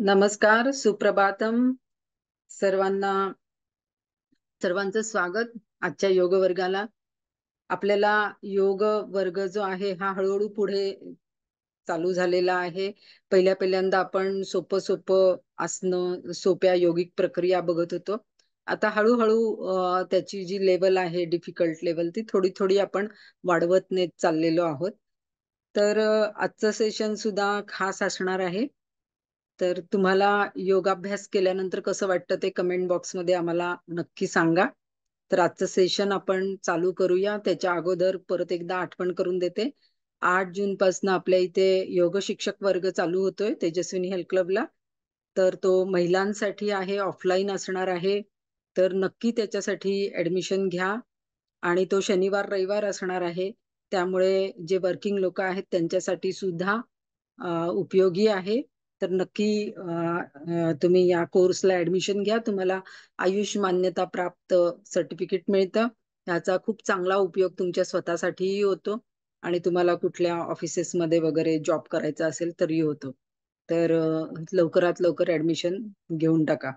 नमस्कार, सुप्रभातम. सर्वांना सर्वांचं स्वागत आजच्या योग वर्गाला. आपल्याला योग वर्ग जो आहे हा हळूहळू पुढे चालू झालेला आहे. पहिल्यांदा आपण सोपं सोपं आसनं, सोप्या योगिक प्रक्रिया बघत होतो. आता हळूहळू त्याची जी लेवल आहे, डिफिकल्ट लेवल, ती थोडी थोडी आपण वाढवत नेत चाललेलो आहोत. तर आजचं सेशन सुद्धा खास असणार आहे. तर तुम्हाला योगाभ्यास केल्यानंतर कसं वाटतं ते कमेंट बॉक्समध्ये आम्हाला नक्की सांगा. तर आजचं सेशन आपण चालू करूया. त्याच्या अगोदर परत एकदा आठवण करून देते. 8 जून पासून आपल्या इथे योग शिक्षक वर्ग चालू होतोय तेजस्विनी हेल्थ क्लबला. तर तो महिलांसाठी आहे, ऑफलाईन असणार आहे. तर नक्की त्याच्यासाठी ऍडमिशन घ्या. आणि तो शनिवार रविवार असणार आहे. त्यामुळे जे वर्किंग लोक आहेत त्यांच्यासाठी सुद्धा उपयोगी आहे. तर नक्की तुम्ही या कोर्सला ऍडमिशन घ्या. तुम्हाला आयुष मान्यता प्राप्त सर्टिफिकेट मिळतं. याचा खूप चांगला उपयोग तुमच्या स्वतःसाठीही होतो आणि तुम्हाला कुठल्या ऑफिसेसमध्ये वगैरे जॉब करायचा असेल तरी होतो. तर लवकरात लवकर ऍडमिशन घेऊन टाका.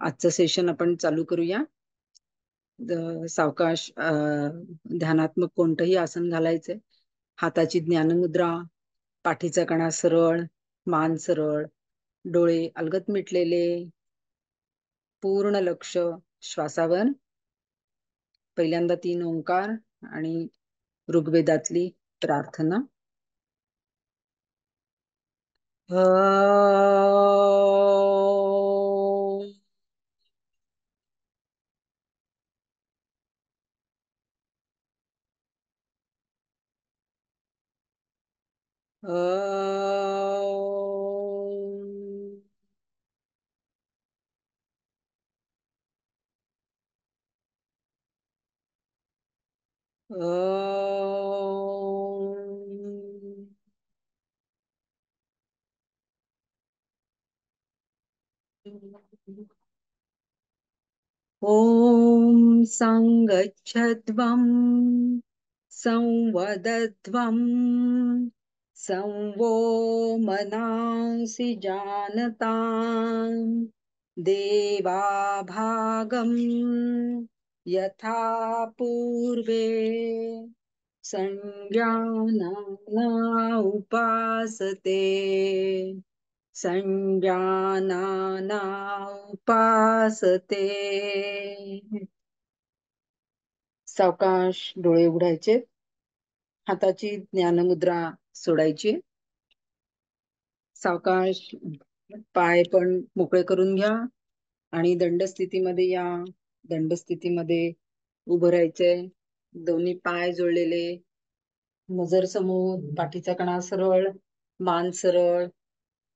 आजचं सेशन आपण चालू करूया. सावकाश ध्यानात्मक कोणतंही आसन घालायचंय. हाताची ज्ञानमुद्रा, पाठीचा कणा सरळ, मान सरळ, डोळे अलगद मिटलेले, पूर्ण लक्ष श्वासावर. पहिल्यांदा 3 ओंकार आणि ऋग्वेदातली प्रार्थना. ॐ संगच्छध्वं संवदध्वं संवो मनांसि जानतां देवाभागं यथा पूर्वे संज्ञाना उपासते संजानाना उपासते. सावकाश डोळे उघडायचे. हाताची ज्ञानमुद्रा सोडायची. सावकाश पाय पण मोकळे करून घ्या आणि दंडस्थितीमध्ये या. दंडस्थितीमध्ये उभं राहायचंय. दोन्ही पाय जोडलेले, नजर समोर, पाठीचा कणा सरळ, मान सरळ,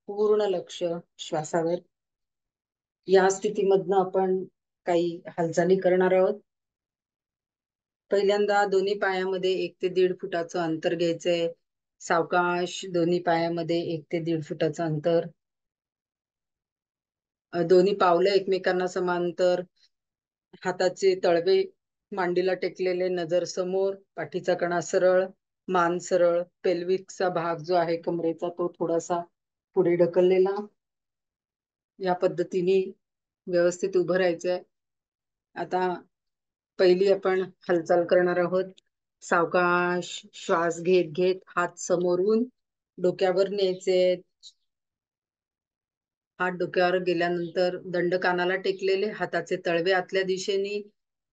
पूर्ण लक्ष श्वासावर. या स्थितीमधनं आपण काही हालचाली करणार आहोत. पहिल्यांदा दोन्ही पायामध्ये 1 ते 1.5 फुटाचं अंतर घ्यायचंय. सावकाश दोन्ही पायामध्ये 1 ते 1.5 फुटाचं अंतर. दोन्ही पावलं एकमेकांना समांतर. हाताचे तळवे मांडीला टेकलेले, नजर समोर, पाठीचा कणा सरळ, मान सरळ, पेल्विकचा भाग जो आहे कमरेचा तो थोडासा पुढे ढकललेला. या पद्धतीने व्यवस्थित उभं राहायचंय. आता पहिली आपण हालचाल करणार आहोत. सावकाश श्वास घेत घेत हात समोरून डोक्यावर न्यायचे. हात डोक्यावर गेल्यानंतर दंड कानाला टेकलेले, हाताचे तळवे आतल्या दिशेने,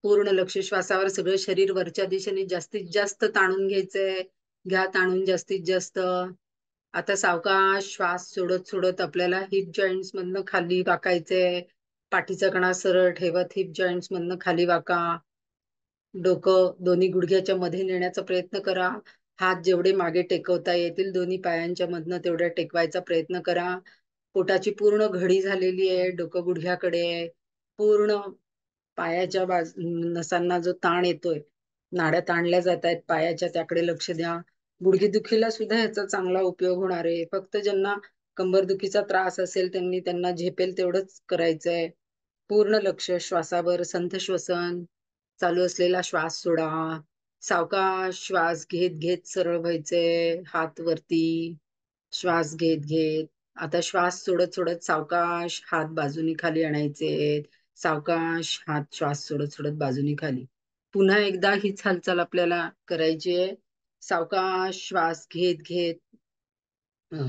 पूर्ण लक्ष श्वासावर, सगळं शरीर वरच्या दिशेने जास्तीत जास्त ताणून घ्यायचंय. घ्या ताणून जास्तीत जास्त. आता सावकाश श्वास सोडत सोडत आपल्याला हिप जॉईंट्स मधनं खाली वाकायचंय. पाठीचा कणा सरळ ठेवत हिप जॉईंट्स मधनं खाली वाका. डोकं दोन्ही गुडघ्याच्या मध्ये नेण्याचा प्रयत्न करा. हात जेवढे मागे टेकवता येतील दोन्ही पायांच्या मधनं तेवढ्या टेकवायचा प्रयत्न करा. पोटाची पूर्ण घडी झालेली आहे. डोकं गुडघ्याकडे आहे. पूर्ण पायाच्या नसांना जो ताण येतोय, नाड्या ताणल्या जात आहेत पायाच्या, त्याकडे लक्ष द्या. गुडघेदुखीला सुद्धा ह्याचा चांगला उपयोग होणार आहे. फक्त ज्यांना कंबरदुखीचा त्रास असेल त्यांना झेपेल तेवढंच करायचंय. पूर्ण लक्ष श्वासावर. संथ श्वसन. चालू असलेला श्वास सोडा. सावकाश श्वास घेत घेत सरळ व्हायचंय. हात वरती. श्वास घेत घेत आता श्वास सोडत सोडत सावकाश हात बाजूनी खाली आणायचे, सावकाश हात श्वास सोडत सोडत बाजूनी खाली. पुन्हा एकदा हीच हालचाल आपल्याला करायची आहे. सावकाश श्वास घेत घेत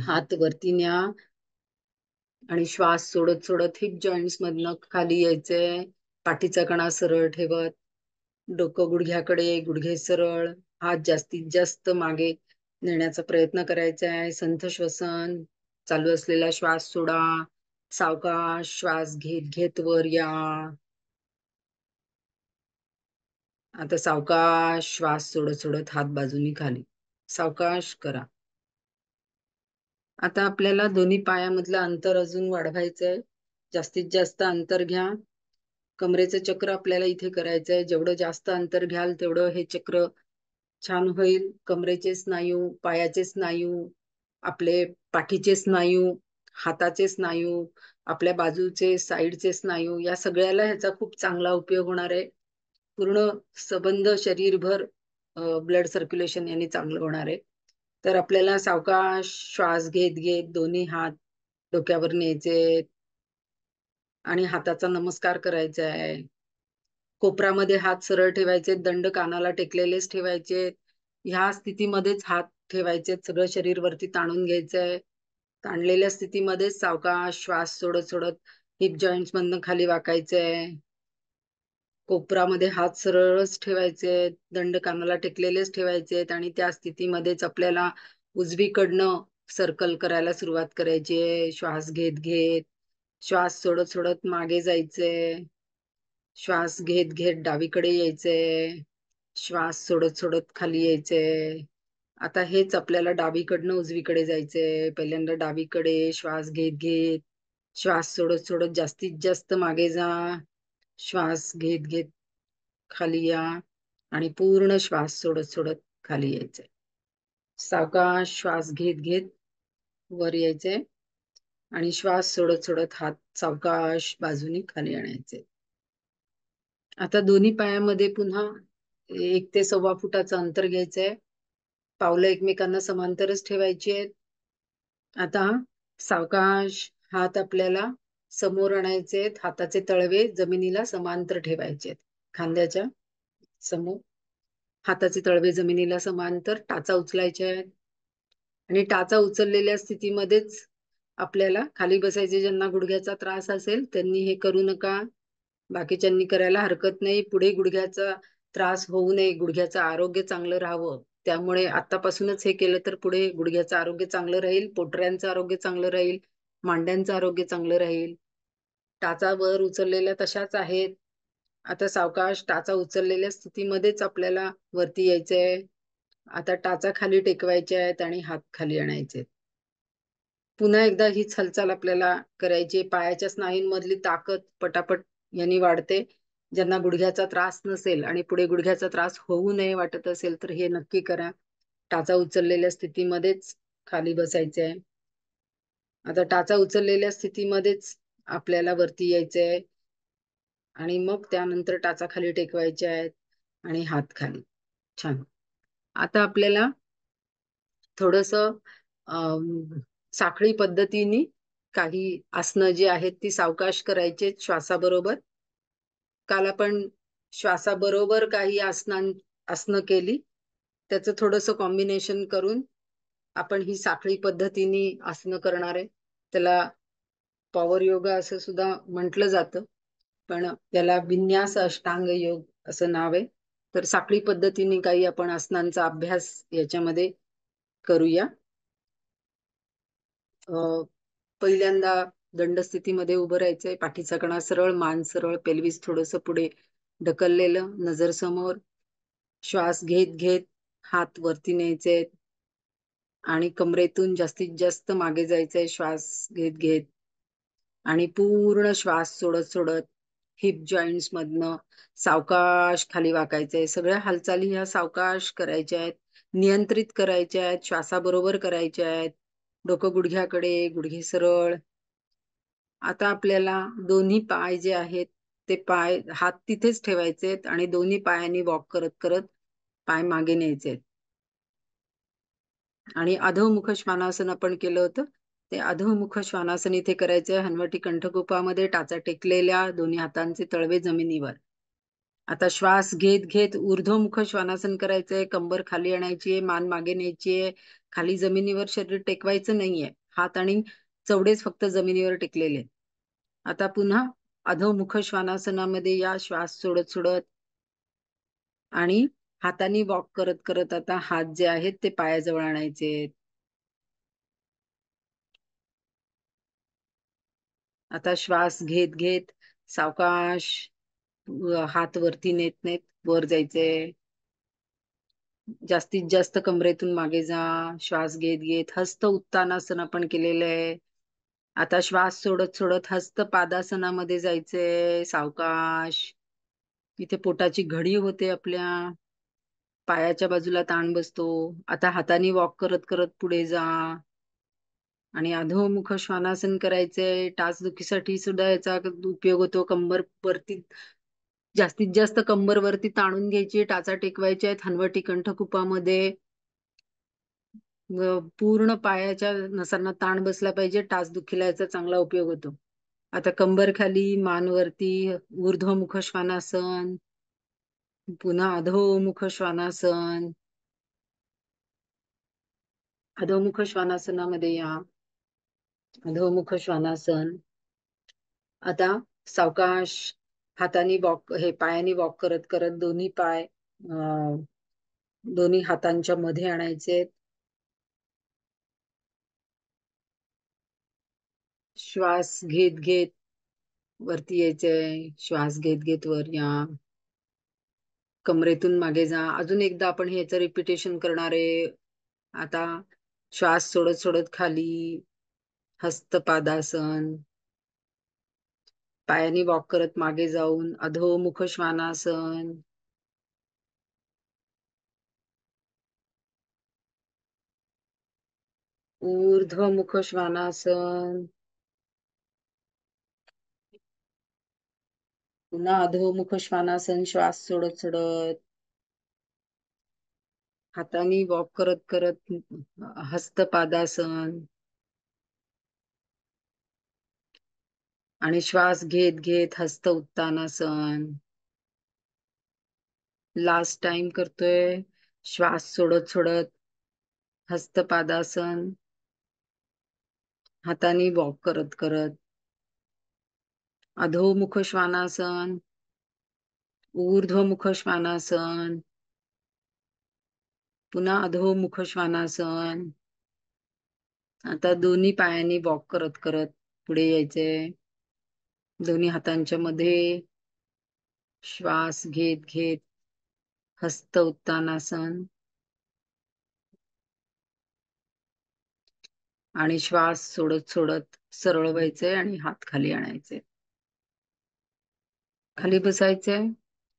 हात वरती न्या आणि श्वास सोडत सोडत हिप जॉईंट्स मधनं खाली यायचंय. पाठीचा कणा सरळ ठेवत, डोकं गुडघ्याकडे, गुडघे सरळ, हात जास्तीत जास्त मागे नेण्याचा प्रयत्न करायचा आहे. संथ श्वसन. चालू असलेला श्वास सोडा. सावकाश श्वास घेत घेत वर या. आता सावकाश श्वास सोडत सोडत हात बाजूनी खाली. सावकाश करा. आता आपल्याला दोन्ही पायामधलं अंतर अजून वाढवायचंय. जास्तीत जास्त अंतर घ्या. कमरेचं चक्र आपल्याला इथे करायचंय. जेवढं जास्त अंतर घ्याल तेवढं हे चक्र छान होईल. कमरेचे स्नायू, पायाचे स्नायू, आपले पाठीचे स्नायू, हाताचे स्नायू, आपल्या बाजूचे साईडचे स्नायू, या सगळ्याला ह्याचा खूप चांगला उपयोग होणार आहे. पूर्ण सबंध शरीरभर ब्लड सर्क्युलेशन यांनी चांगलं होणार आहे. तर आपल्याला सावकाश श्वास घेत घेत दोन्ही हात डोक्यावर न्यायचे आणि हाताचा नमस्कार करायचा आहे. कोपरामध्ये हात सरळ ठेवायचे, दंड कानाला टेकलेलेच ठेवायचे. ह्या स्थितीमध्येच हात ठेवायचे. सगळं शरीर वरती ताणून घ्यायचंय. ताणलेल्या स्थितीमध्ये सावकाश श्वास सोडत सोडत हिप जॉईंट्स मधनं खाली वाकायचंय. कोपरामध्ये हात सरळच ठेवायचे, दंड कानाला टेकलेलेच ठेवायचे आणि त्या स्थितीमध्येच आपल्याला उजवीकडनं सर्कल करायला सुरुवात करायची आहे. श्वास घेत घेत, श्वास सोडत सोडत मागे जायचंय. श्वास घेत घेत डावीकडे यायचंय. श्वास सोडत सोडत खाली यायचंय. आता हेच आपल्याला डावीकडनं उजवीकडे जायचंय. पहिल्यांदा डावीकडे श्वास घेत घेत, श्वास सोडत सोडत जास्तीत जास्त मागे जा. श्वास घेत घेत खाली या आणि पूर्ण श्वास सोडत सोडत खाली यायचंय. सावकाश श्वास घेत घेत वर यायचंय आणि श्वास सोडत सोडत हात सावकाश बाजूनी खाली आणायचे. आता दोन्ही पायामध्ये पुन्हा 1 ते 1.25 फुटाचं अंतर घ्यायचंय. पावलं एकमेकांना समांतरच ठेवायची आहेत. आता सावकाश हात आपल्याला समोर आणायचे. हाताचे तळवे जमिनीला समांतर ठेवायचे. खांद्याच्या समोर हाताचे तळवे जमिनीला समांतर. टाचा उचलायच्या आहेत आणि टाचा उचललेल्या स्थितीमध्येच आपल्याला खाली बसायचे. ज्यांना गुडघ्याचा त्रास असेल त्यांनी हे करू नका. बाकीच्यांनी करायला हरकत नाही. पुढे गुडघ्याचा त्रास होऊ नये, गुडघ्याचं आरोग्य चांगलं राहावं, त्यामुळे आतापासूनच हे केलं तर पुढे गुडघ्याचं आरोग्य चांगलं राहील, पोटऱ्यांचं आरोग्य चांगलं राहील, मांड्यांचं आरोग्य चांगलं राहील. टाचा वर उचललेल्या तशाच आहेत. आता सावकाश टाचा उचललेल्या स्थितीमध्येच आपल्याला वरती यायचंय. आता टाचा खाली टेकवायचे आहेत आणि हात खाली आणायचे. पुन्हा एकदा हीच हालचाल आपल्याला करायची. पायाच्या स्नायूंमधली ताकद पटापट यांनी वाढते. ज्यांना गुडघ्याचा त्रास नसेल आणि पुढे गुडघ्याचा त्रास होऊ नये वाटत असेल तर हे नक्की करा. टाचा उचललेल्या स्थितीमध्येच खाली बसायचे आहे. आता टाचा उचललेल्या स्थितीमध्येच आपल्याला वरती यायचंय आणि मग त्यानंतर टाचा खाली टेकवायचे आहेत आणि हात खाली. छान. आता आपल्याला थोडस साखळी पद्धतीने काही आसनं जी आहेत ती सावकाश करायचे श्वासाबरोबर. काल आपण श्वासाबरोबर काही आसनं केली, त्याचं थोडस कॉम्बिनेशन करून आपण ही साखळी पद्धतीने आसनं करणार आहे. त्याला पॉवर योगा असं सुद्धा म्हटलं जातं, पण त्याला विन्यास अष्टांग योग असं नाव आहे. तर साखळी पद्धतीने काही आपण आसनांचा अभ्यास याच्यामध्ये करूया. पहिल्यांदा दंड स्थितीमध्ये उभं राहायचंय. पाठीचा कणा सरळ, मान सरळ, पेल्विस थोडस पुढे ढकललेलं, नजर समोर. श्वास घेत घेत हात वरती न्यायचे आणि कमरेतून जास्तीत जास्त मागे जायचंय. श्वास घेत घेत आणि पूर्ण श्वास सोडत सोडत हिप जॉईंट्स मधनं सावकाश खाली वाकायचंय. सगळ्या हालचाली ह्या सावकाश करायच्या आहेत, नियंत्रित करायच्या आहेत, श्वासाबरोबर करायच्या आहेत. डोकं गुडघ्याकडे, गुडघे सरळ. आता आपल्याला दोन्ही पाय जे आहेत ते पाय हात तिथेच ठेवायचे आहेत आणि दोन्ही पायांनी वॉक करत करत पाय मागे न्यायचे आहेत. आणि अधोमुख श्वानासन आपण केलं होतं ते अधोमुख श्वानासन इथे करायचंय. हनवटी कंठकुपामध्ये टाचा टेकलेल्या दोन्ही हातांचे तळवे जमिनीवर. आता श्वास घेत घेत ऊर्ध्वमुख श्वानासन करायचंय. कंबर खाली आणायची आहे, मान मागे न्यायची आहे. खाली जमिनीवर शरीर टेकवायचं नाहीये. हात आणि चवडेच फक्त जमिनीवर टेकलेले आहेत. आता पुन्हा अधोमुख श्वानासनामध्ये या श्वास सोडत सोडत आणि हाताने वॉक करत करत आता हात जे आहेत ते पायाजवळ आणायचे. आता श्वास घेत घेत सावकाश हात वरती नेत नेत वर जायचे. जास्तीत जास्त कमरेतून मागे जा. श्वास घेत घेत हस्त उत्तानासन आपण केलेलं आहे. आता श्वास सोडत सोडत हस्त पादासनामध्ये जायचंय सावकाश. इथे पोटाची घडी होते आपल्या. पायाच्या बाजूला ताण बसतो. आता हाताने वॉक करत करत पुढे जा आणि अधोमुख श्वानासन करायचंय. टाचदुखीसाठी सुद्धा याचा उपयोग होतो. कंबर वरती जास्तीत जास्त कंबर वरती ताणून घ्यायची. टाचा टेकवायच्या आहेत हनवटी कंठकुपामध्ये. पूर्ण पायाच्या नसांना ताण बसला पाहिजे. टाचदुखीला याचा चांगला उपयोग होतो. आता कंबर खाली, मान वरती, ऊर्ध्वमुख श्वानासन, पुन्हा अधोमुख श्वानासन. अधोमुख श्वानासनामध्ये या. अधोमुख श्वानासन. आता सावकाश हाताने वॉक पायाने वॉक करत करत दोन्ही हातांच्या मध्ये आणायचे. श्वास घेत घेत वरती यायचंय. श्वास घेत घेत वर या. कमरेतून मागे जा. अजून एकदा आपण ह्याचं रिपिटेशन करणार आहे. आता श्वास सोडत सोडत खाली, हस्तपादासन, पायाने वॉक करत मागे जाऊन अधोमुख श्वानासन. ऊर्ध्वमुख श्वानासन. पुन्हा अधोमुख श्वानासन. श्वास सोडत सोडत हाताने वॉक करत करत हस्तपादासन आणि श्वास घेत घेत हस्त उत्तानासन. लास्ट टाइम करतोय. श्वास सोडत सोडत हस्तपादासन, हाताने वॉक करत करत अधोमुख श्वानासन, ऊर्ध्वमुख श्वानासन, पुन्हा अधोमुख श्वानासन. आता दोन्ही पायांनी वॉक करत करत पुढे यायचे. दोन्ही हातांच्या मध्ये श्वास घेत घेत हस्त उत्तानासन आणि श्वास सोडत सोडत सरळ व्हायचे आणि हात खाली आणायचे. खाली बसायचे.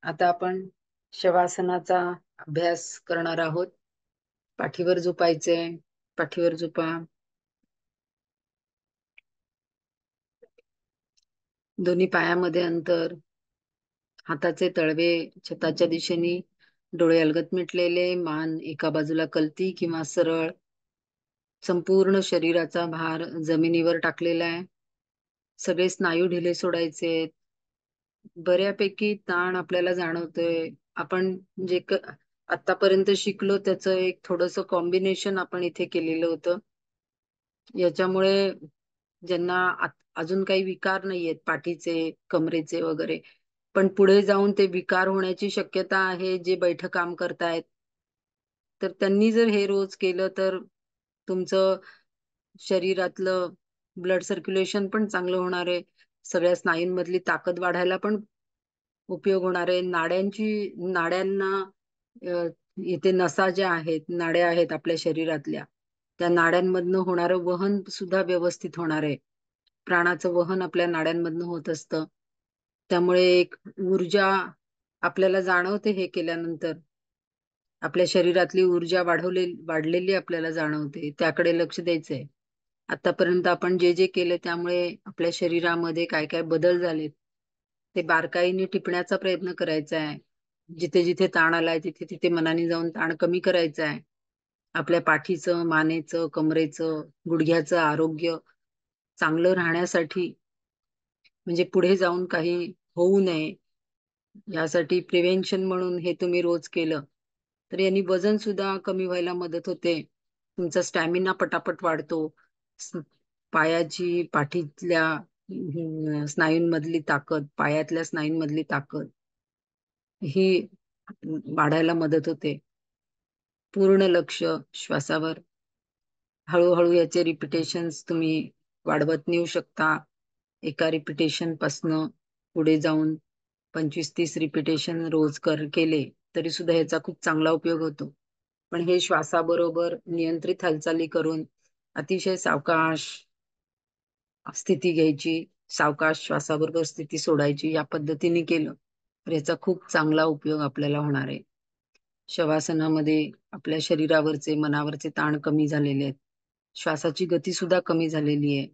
आता आपण शवासनाचा अभ्यास करणार आहोत. पाठीवर झोपायचे. पाठीवर झोपा. दोन्ही पायामध्ये अंतर. हाताचे तळवे छताच्या दिशेने. डोळे अलगद मिटलेले. मान एका बाजूला कलती किंवा सरळ. संपूर्ण शरीराचा भार जमिनीवर टाकलेला आहे. सगळे स्नायू ढिले सोडायचे. बऱ्यापैकी ताण आपल्याला जाणवतोय. आपण जे आतापर्यंत शिकलो त्याचं एक थोडस कॉम्बिनेशन आपण इथे केलेलं होतं. याच्यामुळे ज्यांना अजून काही विकार नाहीयेत पाठीचे, कमरेचे वगैरे, पण पुढे जाऊन ते विकार होण्याची शक्यता आहे. जे बैठं काम करतायत तर त्यांनी जर हे रोज केलं तर तुमचं शरीरातलं ब्लड सर्क्युलेशन पण चांगलं होणार आहे. सगळ्या स्नायूंमधली ताकद वाढायला पण उपयोग होणार आहे. नाड्यांना इथे नसा ज्या आहेत, नाड्या आहेत आपल्या शरीरातल्या, त्या नाड्यांमधनं होणारं वहन सुद्धा व्यवस्थित होणार आहे. प्राणाचं वहन आपल्या नाड्यांमधनं होत असतं. त्यामुळे एक ऊर्जा आपल्याला जाणवते. हे केल्यानंतर आपल्या शरीरातली ऊर्जा वाढलेली आपल्याला जाणवते. त्याकडे लक्ष द्यायचंय. आतापर्यंत आपण जे जे केले त्यामुळे आपल्या शरीरामध्ये काय काय बदल झालेत ते बारकाईने टिपण्याचा प्रयत्न करायचा आहे. जिथे जिथे ताण आलाय तिथे तिथे मनाने जाऊन ताण कमी करायचा आहे. आपल्या पाठीचं, मानेचं, कमरेचं, गुडघ्याचं आरोग्य चांगलं राहण्यासाठी, म्हणजे पुढे जाऊन काही होऊ नये यासाठी प्रिव्हेन्शन म्हणून हे तुम्ही रोज केलं तर यांनी वजन सुद्धा कमी व्हायला मदत होते. तुमचा स्टॅमिना पटापट वाढतो. स- पायाची, पाठीतल्या स्नायूंमधली ताकद, पायातल्या स्नायूंमधली ताकद ही वाढायला मदत होते. पूर्ण लक्ष श्वासावर. हळूहळू याचे रिपिटेशन्स तुम्ही वाढवत नेऊ शकता. एका रिपिटेशन पासनं पुढे जाऊन 25-30 रिपिटेशन रोज केले तरी सुद्धा ह्याचा खूप चांगला उपयोग होतो. पण हे श्वासाबरोबर नियंत्रित हालचाली करून अतिशय सावकाश स्थिती घ्यायची, सावकाश श्वासाबरोबर स्थिती सोडायची, या पद्धतीने केलं तर याचा खूप चांगला उपयोग आपल्याला होणार आहे. शवासनामध्ये आपल्या शरीरावरचे, मनावरचे ताण कमी झालेले आहेत. श्वासाची गती सुद्धा कमी झालेली आहे.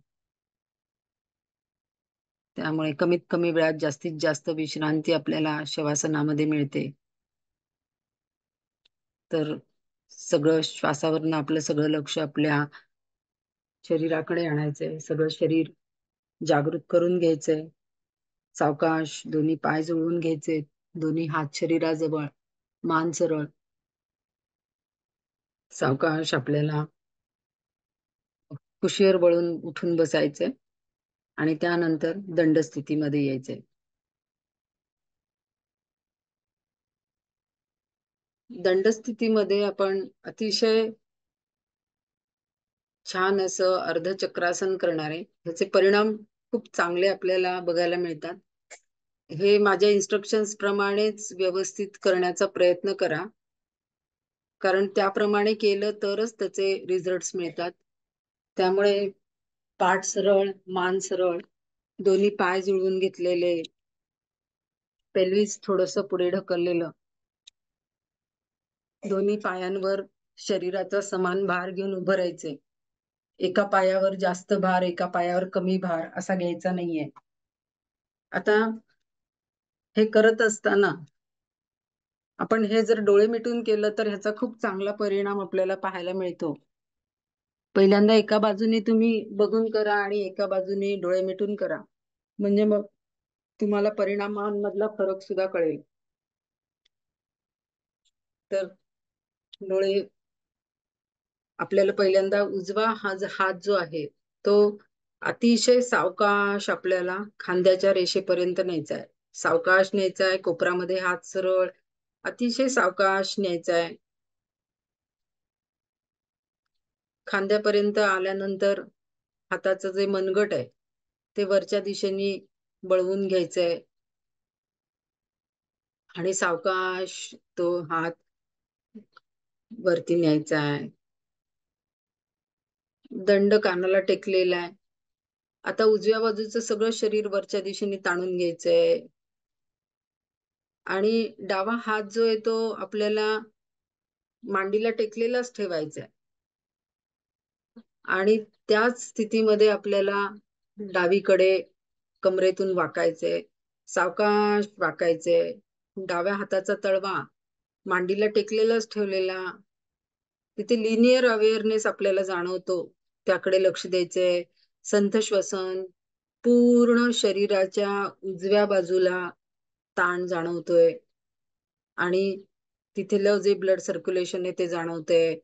त्यामुळे कमीत कमी वेळात जास्तीत जास्त विश्रांती आपल्याला शवासनामध्ये मिळते. तर सगळं श्वासावरनं आपलं सगळं लक्ष आपल्या शरीराकडे आणायचंय. सगळं शरीर जागृत करून घ्यायचंय. सावकाश दोन्ही पाय जुळवून घ्यायचे, दोन्ही हात शरीराजवळ, मान सरळ. सावकाश आपल्याला कुशीवर वळून उठून बसायचंय आणि त्यानंतर दंड स्थितीमध्ये यायचंय. दंड स्थितीमध्ये आपण अतिशय छान असं अर्धचक्रासन करणार आहे. ह्याचे परिणाम खूप चांगले आपल्याला बघायला मिळतात. हे माझ्या इन्स्ट्रक्शन्स प्रमाणेच व्यवस्थित करण्याचा प्रयत्न करा, कारण त्याप्रमाणे केलं तरच त्याचे रिझल्ट्स मिळतात. त्यामुळे पाठ सरळ, मान सरळ, दोन्ही पाय जुळवून घेतलेले, पेल्विस थोडंसं पुढे ढकललेलं, दोन्ही पायांवर शरीराचा समान भार घेऊन उभं राहायचे. एका पायावर जास्त भार, एका पायावर कमी भार असा घ्यायचा नाहीये. आता हे करत असताना आपण हे जर डोळे मिटून केलं तर ह्याचा खूप चांगला परिणाम आपल्याला पाहायला मिळतो. पहिल्यांदा एका बाजूने तुम्ही बघून करा आणि एका बाजूने डोळे मिटून करा, म्हणजे मग तुम्हाला परिणामांमधला फरक सुद्धा कळेल. तर डोळे आपल्याला पहिल्यांदा उजवा हात जो आहे तो अतिशय सावकाश आपल्याला खांद्याच्या रेषेपर्यंत न्यायचा आहे. सावकाश न्यायचा आहे. कोपरामध्ये हात सरळ, अतिशय सावकाश न्यायचा आहे. खांद्यापर्यंत आल्यानंतर हाताचं जे मनगट आहे ते वरच्या दिशेने वळवून घ्यायचंय आणि सावकाश तो हात वरती न्यायचा आहे. दंड कानाला टेकलेला आहे. आता उजव्या बाजूचं सगळं शरीर वरच्या दिशेने ताणून घ्यायचंय आणि डावा हात जो आहे तो आपल्याला मांडीला टेकलेलाच ठेवायचा आहे आणि त्याच स्थितीमध्ये आपल्याला डावीकडे कमरेतून वाकायचंय, सावकाश वाकायचंय. डाव्या हाताचा तळवा मांडीला टेकलेलाच ठेवलेला, तिथे लिनियर अवेअरनेस आपल्याला जाणवतो, त्याकडे लक्ष द्यायचंय. संथ श्वसन, पूर्ण शरीराच्या उजव्या बाजूला ताण जाणवतोय आणि तिथलं जे ब्लड सर्क्युलेशन आहे ते जाणवतंय.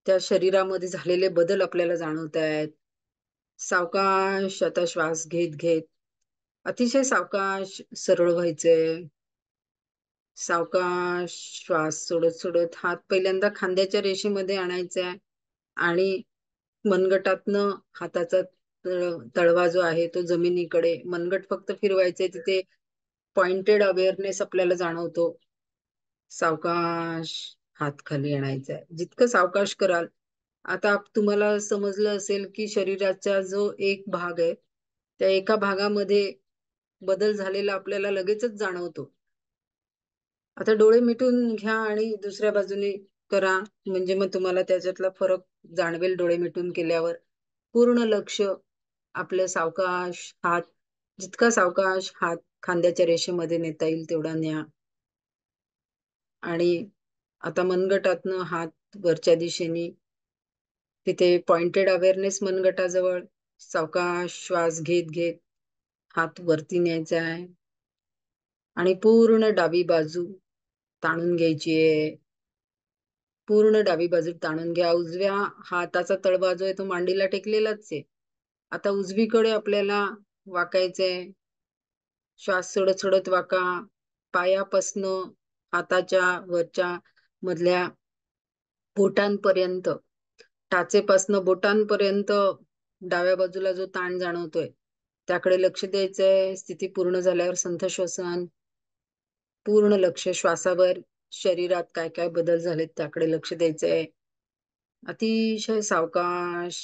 त्या शरीरामध्ये झालेले बदल आपल्याला जाणवत आहेत. सावकाश आता श्वास घेत घेत अतिशय सावकाश सरळ व्हायचंय. सावकाश श्वास सोडत सोडत हात पहिल्यांदा खांद्याच्या रेषेमध्ये आणायचा आणि मनगटातनं हाताचा तळवा जो आहे तो जमिनीकडे, मनगट फक्त फिरवायचे, तिथे पॉइंटेड अवेअरनेस आपल्याला जाणवतो. सावकाश हात खाली आणायचा आहे. जितकं सावकाश कराल, आता तुम्हाला समजलं असेल की शरीराचा जो एक भाग आहे त्या एका भागामध्ये बदल झालेला आपल्याला लगेचच जाणवतो. आता डोळे मिटून घ्या आणि दुसऱ्या बाजूने करा, म्हणजे मग तुम्हाला त्याच्यातला फरक जाणवेल. डोळे मिटून केल्यावर पूर्ण लक्ष आपलं सावकाश हात, जितका सावकाश हात खांद्याच्या रेषेमध्ये नेता येईल तेवढा न्या आणि आता मनगटातनं हात वरच्या दिशेने. तिथे पॉइंटेड अवेअरनेस मनगटाजवळ सावकाश श्वास घेत घेत हात वरती न्यायचा आहे आणि पूर्ण डावी बाजू ताणून घ्यायची आहे. पूर्ण डावी बाजू ताणून घ्या. उजव्या हाताचा तळवा जो आहे तो मांडीला टेकलेलाच आहे. आता उजवीकडे आपल्याला वाकायचंय. श्वास सोडत सोडत वाका. पायापासनं हाताच्या वरच्या मधल्या बोटांपर्यंत, टाचेपासनं बोटांपर्यंत डाव्या बाजूला जो ताण जाणवतोय त्याकडे लक्ष द्यायचंय. स्थिती पूर्ण झाल्यावर संथ श्वसन. पूर्ण लक्ष श्वासावर, शरीरात काय काय बदल झालेत त्याकडे लक्ष द्यायचंय. अतिशय सावकाश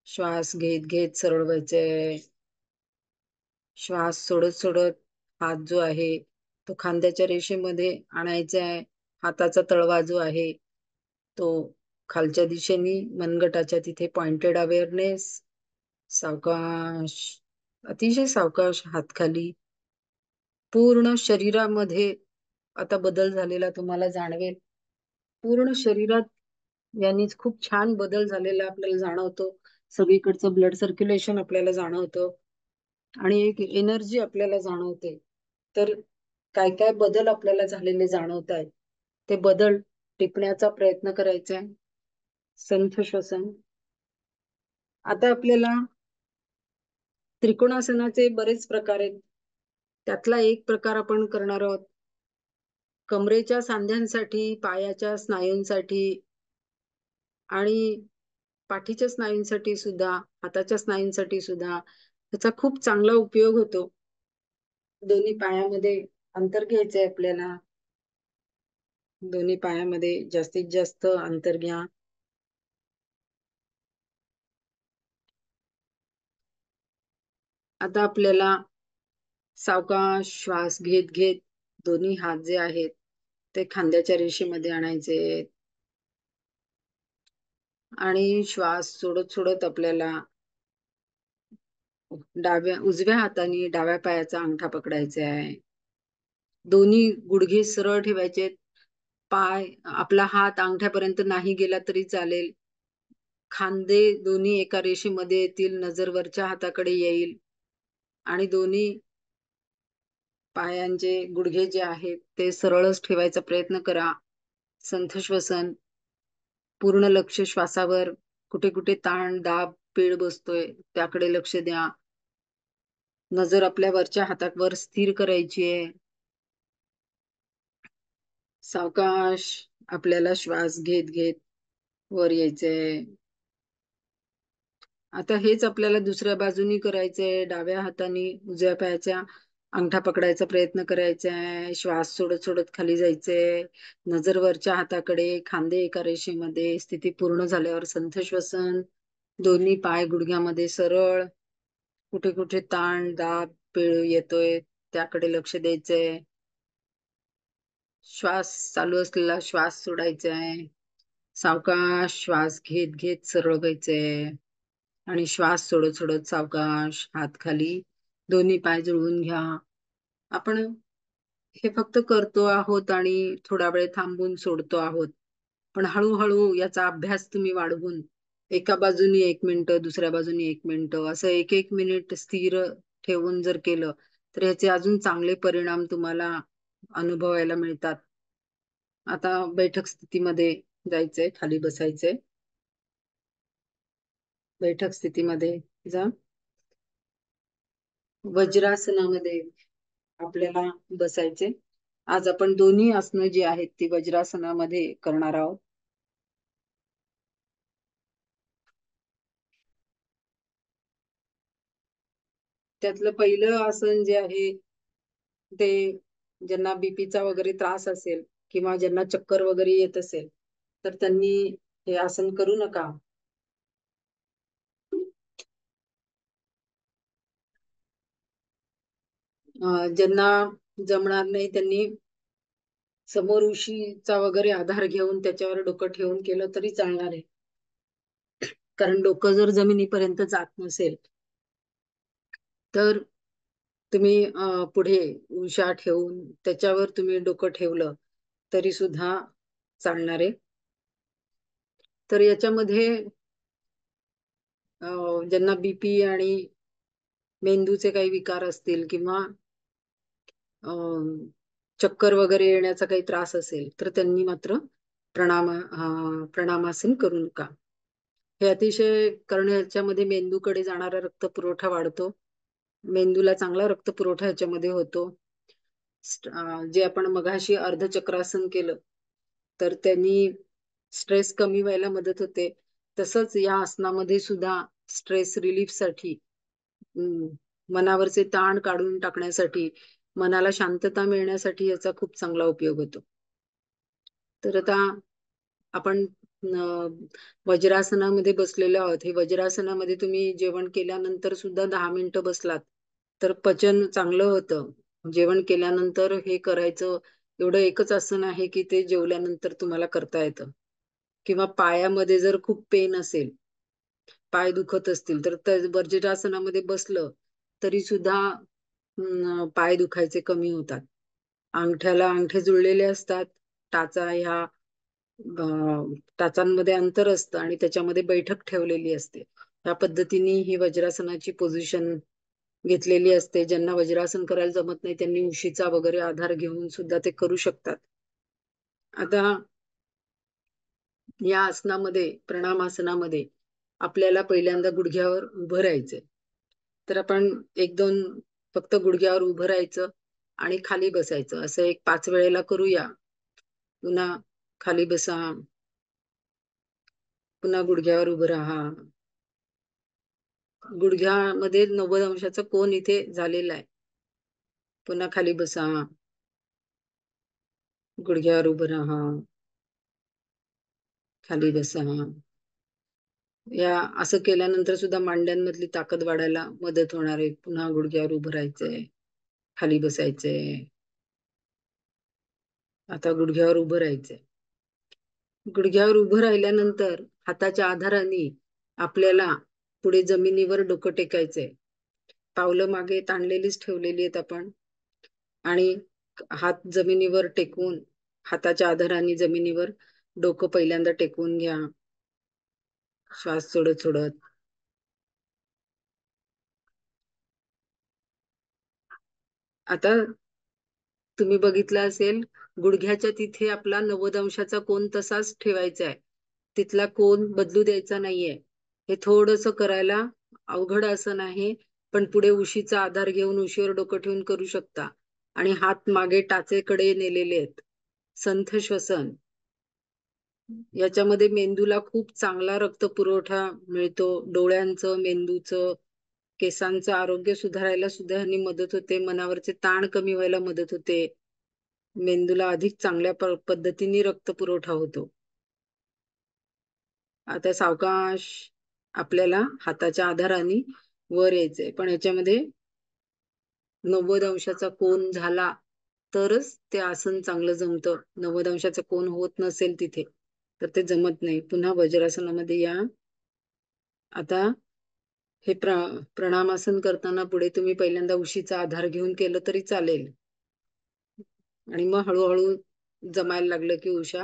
श्वास घेत घेत सरळ व्हायचंय. श्वास सोडत सोडत हात जो आहे तो खांद्याच्या रेषेमध्ये आणायचा आहे. हाताचा तळवा जो आहे तो खालच्या दिशेने मनगटाच्या तिथे पॉइंटेड अवेअरनेस. सावकाश, अतिशय सावकाश हात खाली. पूर्ण शरीरामध्ये आता बदल झालेला तुम्हाला जाणवेल. पूर्ण शरीरात यांनीच खूप छान बदल झालेला आपल्याला जाणवतो. सगळीकडचं ब्लड सर्क्युलेशन आपल्याला जाणवतं आणि एक एनर्जी आपल्याला जाणवते. तर काय काय बदल आपल्याला झालेले जाणवत आहेत ते बदल टिपण्याचा प्रयत्न करायचा आहे. संथ श्वसन. आता आपल्याला त्रिकोणासनाचे बरेच प्रकार आहेत. त्यातला एक प्रकार आपण करणार आहोत. कमरेच्या सांध्यांसाठी, पायाच्या स्नायूंसाठी आणि पाठीच्या स्नायूंसाठी सुद्धा, हाताच्या स्नायूंसाठी सुद्धा त्याचा खूप चांगला उपयोग होतो. दोन्ही पायामध्ये अंतर घ्यायचंय आपल्याला. दोन्ही पायामध्ये जास्तीत जास्त अंतर घ्या. आता आपल्याला सावकाश श्वास घेत घेत दोन्ही हात जे आहेत ते खांद्याच्या रेषेमध्ये आणायचे आणि श्वास सोडत सोडत आपल्याला उजव्या हाताने डाव्या पायाचा अंगठा पकडायचा आहे. दोन्ही गुडघे सरळ ठेवायचे. पाय, आपला हात अंगठ्यापर्यंत नाही गेला तरी चालेल. खांदे दोन्ही एका रेषेमध्ये येतील. नजर वरच्या हाताकडे येईल आणि दोन्ही पायांचे गुडघे जे आहेत ते सरळच ठेवायचा प्रयत्न करा. संथ श्वसन. पूर्ण लक्ष श्वासावर. कुठे कुठे ताण, दाब, पीळ बसतोय त्याकडे लक्ष द्या. नजर आपल्या वरच्या हातावर स्थिर करायची आहे. सावकाश आपल्याला श्वास घेत घेत वर यायचंय. आता हेच आपल्याला दुसऱ्या बाजूनी करायचंय. डाव्या हाताने उजव्या पायाच्या अंगठा पकडायचा प्रयत्न करायचा आहे. श्वास सोडत सोडत खाली जायचंय. नजर वरच्या हाताकडे, खांदे एका रेषेमध्ये. स्थिती पूर्ण झाल्यावर संथ श्वसन. दोन्ही पाय गुडघ्यामध्ये सरळ. कुठे कुठे ताण, दाब, पीळ येतोय त्याकडे लक्ष द्यायचंय. श्वास चालू असलेला श्वास सोडायचा आहे. सावकाश श्वास घेत घेत सरळ व्हायचंय आणि श्वास सोडत सोडत सावकाश हात खाली. दोन्ही पाय जुळवून घ्या. आपण हे फक्त करतो आहोत आणि थोडा वेळ थांबून सोडतो आहोत. पण हळूहळू याचा अभ्यास तुम्ही वाढवून एका बाजूनी 1 मिनिट, दुसऱ्या बाजूनी 1 मिनिट असं 1-1 मिनिट स्थिर ठेवून जर केलं तर याचे अजून चांगले परिणाम तुम्हाला अनुभवायला मिळतात. आता बैठक स्थितीमध्ये जायचंय. खाली बसायचंय. बैठक स्थितीमध्ये जा. वज्रासनामध्ये आपल्याला बसायचे. आज आपण दोन्ही आसनं जी आहेत ती वज्रासनामध्ये करणार आहोत. त्यातलं पहिलं आसन जे आहे ते ज्यांना बीपीचा वगैरे त्रास असेल किंवा ज्यांना चक्कर वगैरे येत असेल तर त्यांनी हे आसन करू नका. ज्यांना जमणार नाही त्यांनी समोर उशीचा वगैरे आधार घेऊन त्याच्यावर डोकं ठेवून केलं तरी चालणार आहे. कारण डोकं जर जमिनीपर्यंत जात नसेल तर तुम्ही पुढे उशा ठेवून त्याच्यावर तुम्ही डोकं ठेवलं तरी सुद्धा चालणार आहे. तर याच्यामध्ये ज्यांना बीपी आणि मेंदूचे काही विकार असतील किंवा चक्कर वगैरे येण्याचा काही त्रास असेल तर त्यांनी मात्र प्राणायामासन करू नका. हे अतिशय करणे याच्यामध्ये मेंदूकडे जाणारा रक्तपुरवठा वाढतो, मेंदूला चांगला रक्तपुरवठा याच्यामध्ये होतो. जे आपण मगाशी अर्धचक्रासन केलं तर त्यांनी स्ट्रेस कमी व्हायला मदत होते. तसंच या आसनामध्ये सुद्धा स्ट्रेस रिलीफ साठी, मनावरचे ताण काढून टाकण्यासाठी, मनाला शांतता मिळण्यासाठी याचा खूप चांगला उपयोग होतो. तर आता आपण वज्रासनामध्ये बसलेलो आहोत. हे वज्रासनामध्ये तुम्ही जेवण केल्यानंतर सुद्धा 10 मिनिटं बसलात तर पचन चांगलं होतं. जेवण केल्यानंतर हे करायचं. एवढं एकच आसन आहे की ते जेवल्यानंतर तुम्हाला करता येतं. किंवा पायामध्ये जर खूप पेन असेल, पाय दुखत असतील तर वज्रासनामध्ये बसलं तरी सुद्धा पाय दुखायचे कमी होतात. अंगठ्याला अंगठे जुळलेले असतात. टाचा ह्या टाचांमध्ये अंतर असतं आणि त्याच्यामध्ये बैठक ठेवलेली असते. या पद्धतीने ही वज्रासनाची पोझिशन घेतलेली असते. ज्यांना वज्रासन करायला जमत नाही त्यांनी उशीचा वगैरे आधार घेऊन सुद्धा ते करू शकतात. आता या आसनामध्ये, प्राणायामासनामध्ये आपल्याला पहिल्यांदा गुडघ्यावर उभं राहायचंय. तर आपण 1-2 फक्त गुडघ्यावर उभं राहायचं आणि खाली बसायचं. असं एक 5 वेळेला करूया. पुन्हा खाली बसा, पुन्हा गुडघ्यावर उभं राहा. गुडघ्यामध्ये 90 अंशाचा कोन इथे झालेला आहे. पुन्हा खाली बसा, गुडघ्यावर उभं राहा, खाली बसा. या असं केल्यानंतर सुद्धा मांड्यांमधली ताकद वाढायला मदत होणार आहे. पुन्हा गुडघ्यावर उभं राहायचंय, खाली बसायचंय. आता गुडघ्यावर उभं राहायचंय. गुडघ्यावर उभं राहिल्यानंतर हाताच्या आधाराने आपल्याला पुढे जमिनीवर डोकं टेकायचंय. पावलं मागे ताणलेलीच ठेवलेली आहेत आपण आणि हात जमिनीवर टेकवून, हाताच्या आधाराने जमिनीवर डोकं पहिल्यांदा टेकवून घ्या. श्वास सोडत सोडत. आता तुम्ही बघितलं असेल, गुडघ्याच्या तिथे आपला 90 अंशाचा कोन तसाच ठेवायचा आहे. तिथला कोन बदलू द्यायचा नाहीये. हे थोडंसं करायला अवघड आसन आहे, पण पुढे उशीचा आधार घेऊन उशीवर डोकं ठेवून करू शकता. आणि हात मागे टाचेकडे नेलेले आहेत. संथ श्वसन. याच्यामध्ये मेंदूला खूप चांगला रक्तपुरवठा मिळतो. डोळ्यांचं, मेंदूचं, केसांचं आरोग्य सुधारायला सुद्धा ह्यानी मदत होते. मनावरचे ताण कमी व्हायला मदत होते. मेंदूला अधिक चांगल्या पद्धतीने रक्तपुरवठा होतो. आता सावकाश आपल्याला हाताच्या आधाराने वर यायचंय, पण याच्यामध्ये 90 अंशाचा कोन झाला तरच ते आसन चांगलं जमतं. 90 अंशाचा कोन होत नसेल तिथे तर ते जमत नाही. पुन्हा वज्रासनामध्ये या. आता हे प्राणायामासन करताना पुढे तुम्ही पहिल्यांदा उशीचा आधार घेऊन केलं तरी चालेल आणि मग हळूहळू जमायला लागलं की उशा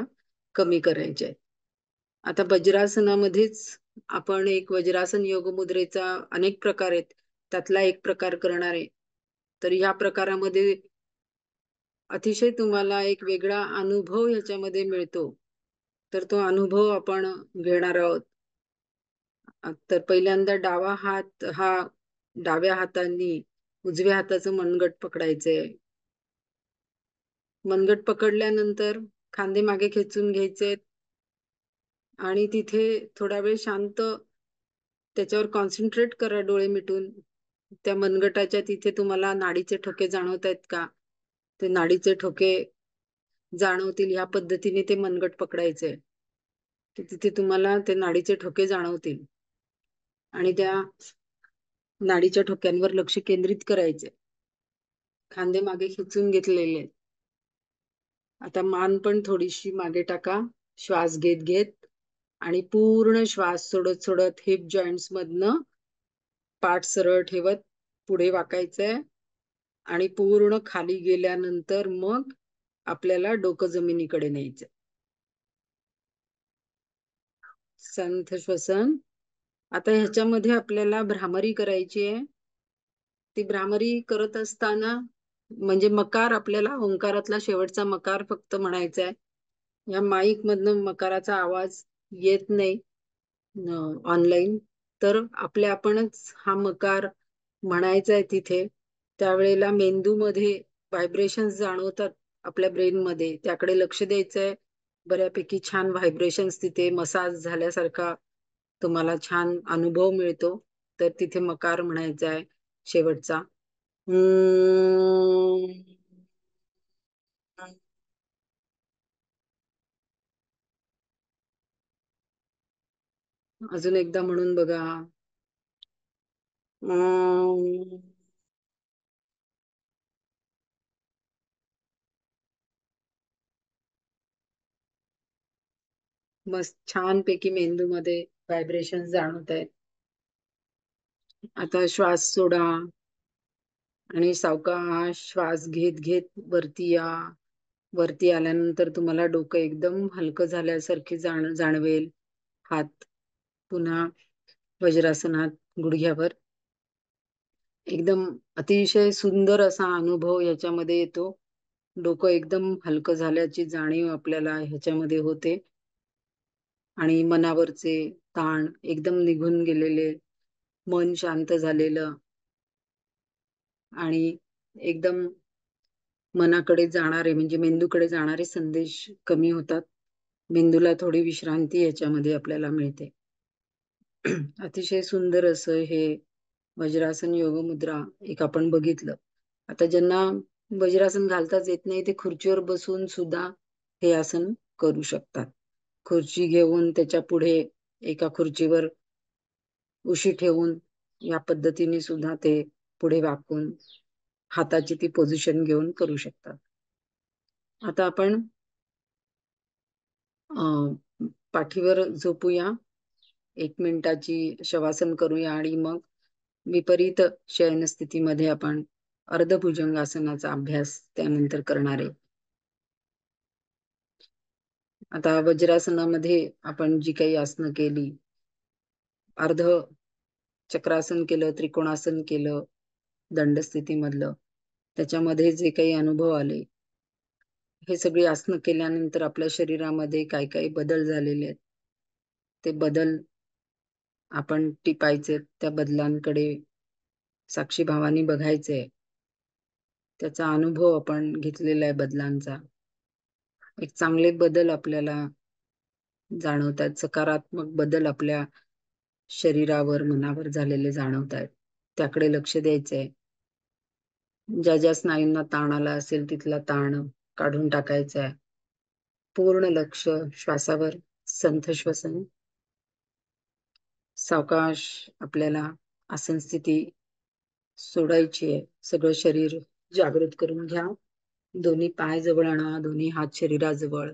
कमी करायच्या. आता वज्रासनामध्येच आपण एक वज्रासन योग मुद्रेचा अनेक प्रकार आहेत, त्यातला एक प्रकार करणार आहे. तर या प्रकारामध्ये अतिशय तुम्हाला एक वेगळा अनुभव ह्याच्यामध्ये मिळतो. तर तो अनुभव आपण घेणार आहोत. तर पहिल्यांदा डावा हात हा डाव्या हाताने उजव्या हाताचं मनगट पकडायचंय. मनगट पकडल्यानंतर खांदे मागे खेचून घ्यायचे आणि तिथे थोडा वेळ शांत त्याच्यावर कॉन्सन्ट्रेट करा डोळे मिटून. त्या मनगटाच्या तिथे तुम्हाला नाडीचे ठोके जाणवत आहेत का? ते नाडीचे ठोके जाणवतील ह्या पद्धतीने ते मनगट पकडायचंय. तिथे तुम्हाला ते नाडीचे ठोके जाणवतील आणि त्या नाडीच्या ठोक्यांवर लक्ष केंद्रित करायचे. खांदे मागे खेचून घेतलेले. आता मान पण थोडीशी मागे टाका, श्वास घेत घेत आणि पूर्ण श्वास सोडत सोडत हिप जॉईंट्स मधनं पाठ सरळ ठेवत पुढे वाकायचंय आणि पूर्ण खाली गेल्यानंतर मग आपल्याला डोकं जमिनीकडे न्यायचं. संथ श्वसन. आता ह्याच्यामध्ये आपल्याला भ्रामरी करायची आहे. ती भ्रामरी करत असताना म्हणजे मकार आपल्याला ओंकारातला शेवटचा मकार फक्त म्हणायचा आहे. या माईक मधनं मकाराचा आवाज येत नाही ऑनलाईन, तर आपल्या आपणच हा मकार म्हणायचा आहे तिथे. त्यावेळेला मेंदूमध्ये व्हायब्रेशन्स जाणवतात आपल्या ब्रेन मध्ये, त्याकडे लक्ष द्यायचंय. बऱ्यापैकी छान व्हायब्रेशन्स तिथे मसाज झाल्यासारखा तुम्हाला छान अनुभव मिळतो. तर तिथे मकार म्हणायचा आहे शेवटचा. अजून एकदा म्हणून बघा. मस्त छानपैकी मेंदूमध्ये व्हायब्रेशन जाणवत आहेत. आता श्वास सोडा आणि सावकाश श्वास घेत घेत वरती या. वरती आल्यानंतर तुम्हाला डोकं एकदम हलकं झाल्यासारखे जाणवेल. हात पुन्हा वज्रासनात गुडघ्यावर. एकदम अतिशय सुंदर असा अनुभव याच्यामध्ये येतो. डोकं एकदम हलकं झाल्याची जाणीव आपल्याला ह्याच्यामध्ये होते आणि मनावरचे ताण एकदम निघून गेलेले, मन शांत झालेलं आणि एकदम मनाकडे जाणारे म्हणजे मेंदूकडे जाणारे संदेश कमी होतात. मेंदूला थोडी विश्रांती याच्यामध्ये आपल्याला मिळते. अतिशय सुंदर असं हे वज्रासन योग मुद्रा एक आपण बघितलं. आता ज्यांना वज्रासन घालताच येत नाही ते खुर्चीवर बसून सुद्धा हे आसन करू शकतात. खुर्ची घेऊन त्याच्या पुढे एका खुर्चीवर उशी ठेवून या पद्धतीने सुद्धा ते पुढे वाकून हाताची ती पोझिशन घेऊन करू शकतात. आता आपण पाठीवर झोपूया, 1 मिनिटाची शवासन करूया आणि मग विपरीत शयन स्थितीमध्ये आपण अर्धभुजंगासनाचा अभ्यास त्यानंतर करणार आहे. आता वज्रासनामध्ये आपण जी काही आसनं केली, अर्ध चक्रासन केलं, त्रिकोणासन केलं, दंडस्थितीमधलं, त्याच्यामध्ये जे काही अनुभव आले, हे सगळी आसनं केल्यानंतर आपल्या शरीरामध्ये काय काय बदल झालेले आहेत ते बदल आपण टिपायचे. त्या बदलांकडे साक्षीभावाने बघायचे. त्याचा अनुभव आपण घेतलेला आहे बदलांचा. एक चांगले बदल आपल्याला जाणवतात, सकारात्मक बदल आपल्या शरीरावर मनावर झालेले जाणवत आहेत. त्याकडे लक्ष द्यायचंय. ज्या ज्या स्नायूंना ताण आला असेल तिथला ताण काढून टाकायचा आहे. पूर्ण लक्ष श्वासावर. संथ श्वसन. सावकाश आपल्याला आसन स्थिती सोडायची आहे. सगळं शरीर जागृत करून घ्या. दोन्ही पाय जवळ आणा, दोन्ही हात शरीराजवळ,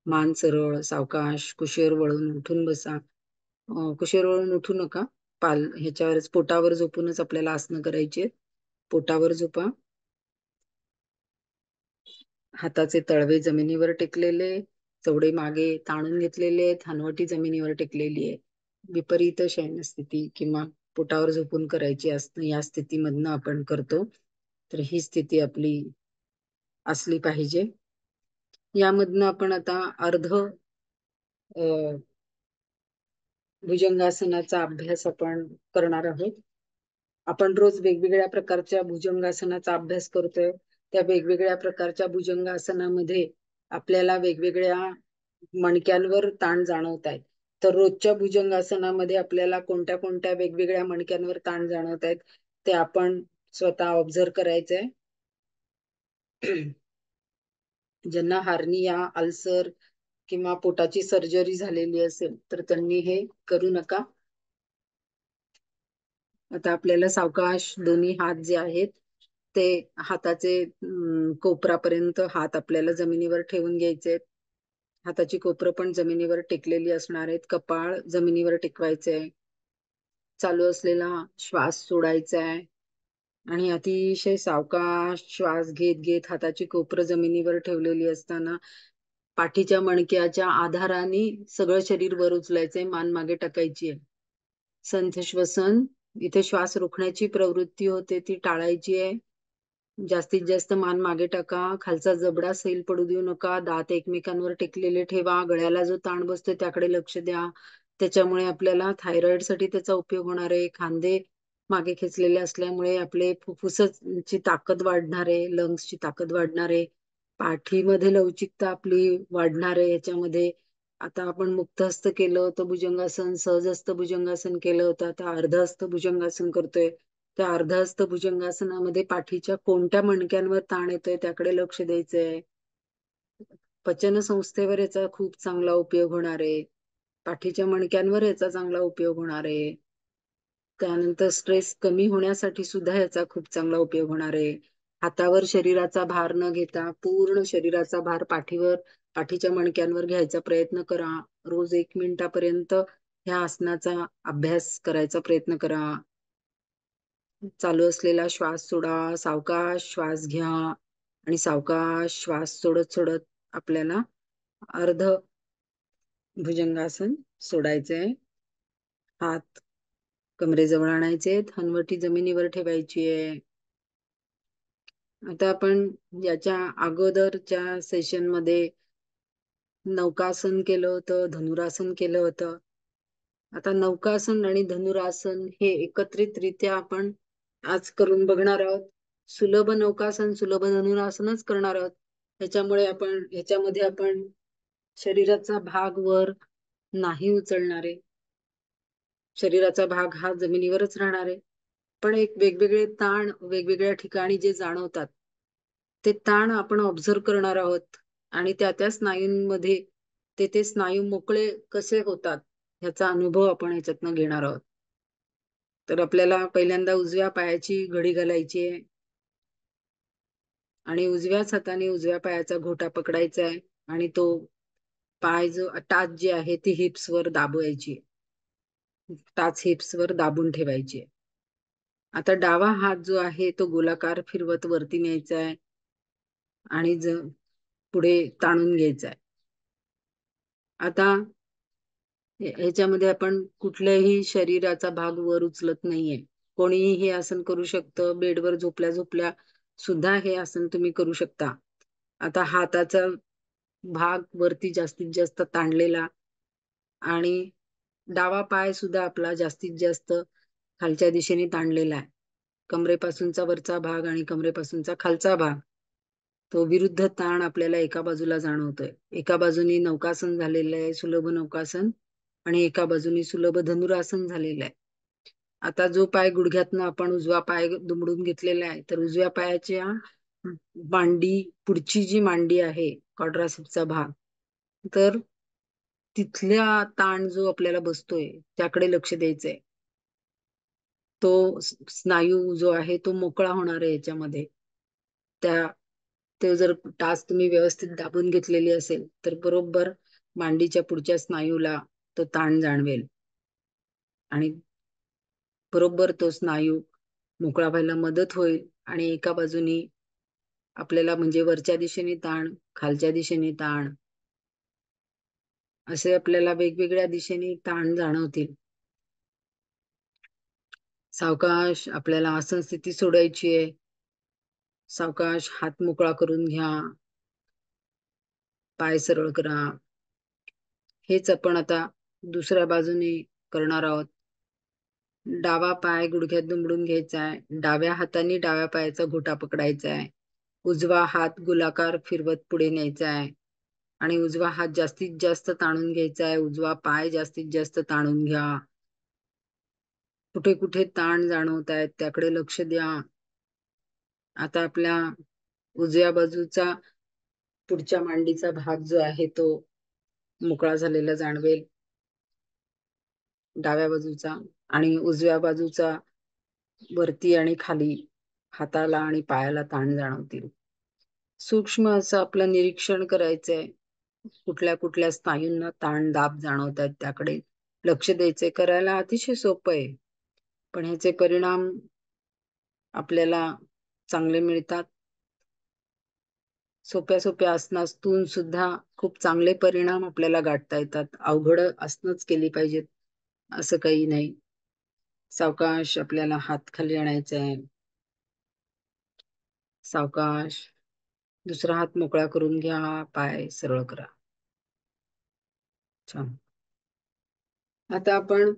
मान सरळ, सावकाश कुशीवर वळून उठून बसा. कुशीवर वळून उठू नका, ह्याच्यावरच पोटावर झोपूनच आपल्याला आसनं करायची. पोटावर झोपा. हाताचे तळवे जमिनीवर टेकलेले, चवडे मागे ताणून घेतलेले आहेत, हनवटी जमिनीवर टेकलेली आहे. विपरीत शयन स्थिती किंवा पोटावर झोपून करायची असणं या स्थितीमधनं आपण करतो. तर ही स्थिती आपली असली पाहिजे. यामधनं आपण आता अर्ध भुजंगासनाचा अभ्यास आपण करणार आहोत. आपण रोज वेगवेगळ्या प्रकारच्या भुजंगासनाचा अभ्यास करतोय. त्या वेगवेगळ्या प्रकारच्या भुजंगासनामध्ये आपल्याला वेगवेगळ्या मणक्यांवर ताण जाणवत आहेत. तर रोजच्या भुजंगासनामध्ये आपल्याला कोणत्या कोणत्या वेगवेगळ्या मणक्यांवर ताण जाणवत आहेत ते आपण स्वतः ऑब्झर्व करायचंय. ज्यांना हार्निया, अल्सर किंवा पोटाची सर्जरी झालेली असेल तर त्यांनी हे करू नका. आता आपल्याला सावकाश दोन्ही हात जे आहेत ते हाताचे कोपरापर्यंत हात आपल्याला जमिनीवर ठेवून घ्यायचे. हाताची कोपरं पण जमिनीवर टेकलेली असणार आहेत. कपाळ जमिनीवर टेकवायचंय. चालू असलेला श्वास सोडायचा आहे आणि अतिशय सावकाश श्वास घेत घेत हाताची कोपरं जमिनीवर ठेवलेली असताना पाठीच्या मणक्याच्या आधाराने सगळं शरीर वर उचलायचंय, मान मागे टाकायची आहे. संथ श्वसन, इथे श्वास रोखण्याची प्रवृत्ती होते ती टाळायची आहे. जास्तीत जास्त मान मागे टाका, खालचा जबडा सैल पडू देऊ नका, दात एकमेकांवर टेकलेले ठेवा, गळ्याला जो ताण बसतोय त्याकडे लक्ष द्या. त्याच्यामुळे आपल्याला थायरॉइड साठी त्याचा उपयोग होणार आहे. खांदे मागे खेचलेले असल्यामुळे आपले फुफ्फुसाची ताकद वाढणार आहे, लंग्सची ताकद वाढणार आहे, पाठीमध्ये लवचिकता आपली वाढणार आहे. याच्यामध्ये आता आपण मुक्तहस्त केलं होतं भुजंगासन, सहजहस्त भुजंगासन केलं होतं, आता अर्धहस्त भुजंगासन करतोय. त्या अर्धहस्त भुजंगासनामध्ये पाठीच्या कोणत्या मणक्यांवर ताण येतोय त्याकडे लक्ष द्यायचंय. पचन संस्थेवर याचा खूप चांगला उपयोग होणार आहे. पाठीच्या मणक्यांवर याचा चांगला उपयोग होणार आहे. त्यानंतर स्ट्रेस कमी होण्यासाठी सुद्धा याचा खूप चांगला उपयोग होणार आहे. हातावर शरीराचा भार न घेता पूर्ण शरीराचा भार पाठीच्या मणक्यांवर घ्यायचा प्रयत्न करा. रोज 1 मिनिटापर्यंत ह्या आसनाचा अभ्यास करायचा प्रयत्न करा. चालू असलेला श्वास सोडा, सावकाश श्वास घ्या आणि सावकाश श्वास सोडत सोडत आपल्याला अर्ध भुजंगासन सोडायचंय. हात कमरेजवळ आणायचे, हनवटी जमिनीवर ठेवायची आहे. आता आपण याच्या अगोदरच्या सेशन मध्ये नौकासन केलं होतं, धनुरासन केलं होतं. आता नौकासन आणि धनुरासन हे एकत्रितरित्या आपण आज करून बघणार आहोत. सुलभ नौकासन, सुलभ धनुरासनच करणार आहोत. ह्याच्यामध्ये आपण शरीराचा भाग वर नाही उचलणार आहे. शरीराचा भाग हा जमिनीवरच राहणार आहे. पण एक वेगवेगळे ताण वेगवेगळ्या ठिकाणी जे जाणवतात ते ताण आपण ऑब्झर्व करणार आहोत आणि त्या स्नायूंमध्ये ते स्नायू मोकळे कसे होतात ह्याचा अनुभव आपण ह्याच्यातनं घेणार आहोत. तर आपल्याला पहिल्यांदा उजव्या पायाची घडी घालायची आहे आणि उजव्याच हाताने उजव्या पायाचा घोटा पकडायचा आहे आणि तो पाय जो टाच जी आहे ती हिप्स वर दाबवायची, टाच हिप्स वर दाबून ठेवायची. आता डावा हात जो आहे तो गोलाकार फिरवत वरती न्यायचा आहे आणि पुढे ताणून घ्यायचा आहे. आता ह्याच्यामध्ये आपण कुठल्याही शरीराचा भाग वर उचलत नाहीये. कोणीही हे आसन करू शकतं. बेडवर झोपल्या झोपल्या सुद्धा हे आसन तुम्ही करू शकता. आता हाताचा भाग वरती जास्तीत जास्त ताणलेला आणि डावा पाय सुद्धा आपला जास्तीत जास्त खालच्या दिशेने ताणलेला आहे. कमरेपासूनचा वरचा भाग आणि कमरेपासूनचा खालचा भाग तो विरुद्ध ताण आपल्याला एका बाजूला जाणवतोय. एका बाजूनी नौकासन झालेलं आहे, सुलभ नौकासन, आणि एका बाजूनी सुलभ धनुरासन झालेलं आहे. आता जो पाय गुडघ्यातनं आपण उजवा पाय दुमडून घेतलेला आहे, तर उजव्या पायाच्या मांडी, पुढची जी मांडी आहे क्वाड्रासेप्सचा भाग, तर तिथल्या ताण जो आपल्याला बसतोय त्याकडे लक्ष द्यायचंय. तो स्नायू जो आहे तो मोकळा होणार आहे याच्यामध्ये. ते जर टाच तुम्ही व्यवस्थित दाबून घेतलेली असेल तर बरोबर मांडीच्या पुढच्या स्नायूला तो ताण जाणवेल आणि बरोबर तो स्नायू मोकळा व्हायला मदत होईल आणि एका बाजूनी आपल्याला म्हणजे वरच्या दिशेने ताण, खालच्या दिशेने ताण, असे आपल्याला वेगवेगळ्या दिशेने ताण जाणवतील. सावकाश आपल्याला आसन स्थिती सोडायची आहे. सावकाश हात मोकळा करून घ्या, पाय सरळ करा. हेच आपण आता दुसऱ्या बाजूने करणार आहोत. डावा पाय गुडघ्यात दुमडून घ्यायचा आहे. डाव्या हाताने डाव्या पायाचा घोटा पकडायचा आहे. उजवा हात गोलाकार फिरवत पुढे न्यायचा आहे आणि उजवा हात जास्तीत जास्त ताणून घ्यायचा आहे. उजवा पाय जास्तीत जास्त ताणून घ्या. कुठे कुठे ताण जाणवत आहेत त्याकडे लक्ष द्या. आता आपल्या उजव्या बाजूचा पुढच्या मांडीचा भाग जो आहे तो मोकळा झालेला जाणवेल, डाव्या बाजूचा, आणि उजव्या बाजूचा वरती आणि खाली हाताला आणि पायाला ताण जाणवतील. सूक्ष्म असं आपलं निरीक्षण करायचंय. कुठल्या कुठल्या स्नायूंना ताण दाब जाणवतात त्याकडे लक्ष द्यायचंय. करायला अतिशय सोपं आहे, पण ह्याचे परिणाम आपल्याला चांगले मिळतात. सोप्या सोप्या आसनातून सुद्धा खूप चांगले परिणाम आपल्याला गाठता येतात. अवघड आसनच केली पाहिजेत असं काही नाही. सावकाश आपल्याला हात खाली आणायचा आहे. सावकाश दुसरा हात मोकळा करून घ्या, पाय सरळ करा. छान. आता आपण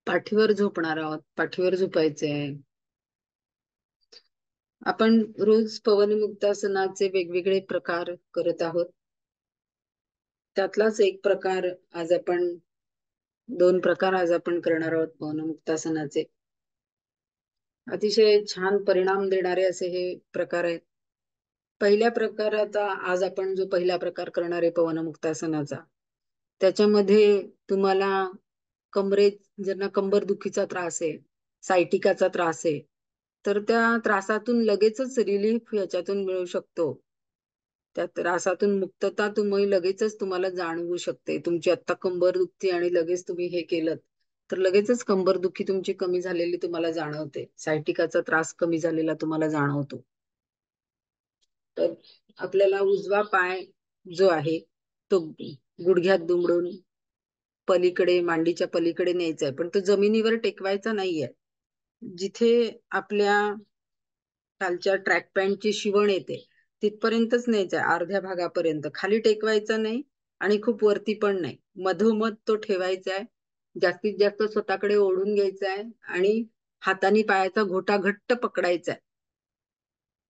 पाठीवर झोपणार आहोत. पाठीवर झोपायचंय. आपण रोज पवनमुक्तासनाचे वेगवेगळे प्रकार करत आहोत. त्यातलाच एक प्रकार आज आपण 2 प्रकार आज आपण करणार आहोत पवनमुक्तासनाचे. अतिशय छान परिणाम देणारे असे हे प्रकार आहेत. पहिल्या प्रकाराचा आज आपण जो पहिला प्रकार करणार आहे पवनमुक्तासनाचा, त्याच्यामध्ये तुम्हाला कमरेत ज्यांना कंबरदुखीचा त्रास आहे, सायटिकाचा त्रास आहे, तर त्या त्रासातून लगेचच रिलीफ याच्यातून मिळू शकतो. त्या त्रासातून मुक्तता तुम्ही लगेचच तुम्हाला जाणवू शकते. तुमची आता कंबर दुखते आणि लगेच तुम्ही हे केलं तर लगेचच कंबरदुखी तुमची कमी झालेली तुम्हाला जाणवते. सायटिकाचा त्रास कमी झालेला तुम्हाला जाणवतो. तर आपल्याला उजवा पाय जो आहे तो गुडघ्यात दुमडून पलीकडे मांडीच्या पलीकडे न्यायचा आहे, पण तो जमिनीवर टेकवायचा नाहीये. जिथे आपल्या खालच्या ट्रॅक पॅन्टची शिवण येते तिथपर्यंतच न्यायचा, अर्ध्या भागापर्यंत. खाली टेकवायचा नाही आणि खूप वरती पण नाही, मधोमध तो ठेवायचा आहे. जास्तीत जास्त स्वतःकडे ओढून घ्यायचा आहे आणि हाताने पायाचा घोटा घट्ट पकडायचा आहे.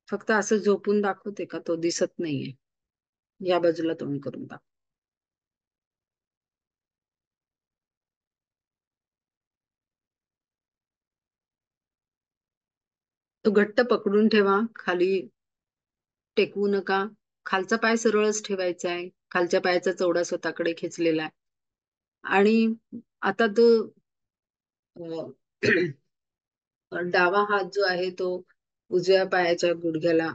फक्त असं झोपून दाखवते का, तो दिसत नाहीये. या बाजूला तोंड करून दाखव. तो घट्ट पकडून ठेवा, खाली टेकवू नका. खालचा पाय सरळच ठेवायचा आहे. खालच्या पायाचा चवडा स्वतःकडे खेचलेला आहे. आणि आता तो डावा हात जो आहे तो उजव्या पायाच्या गुडघ्याला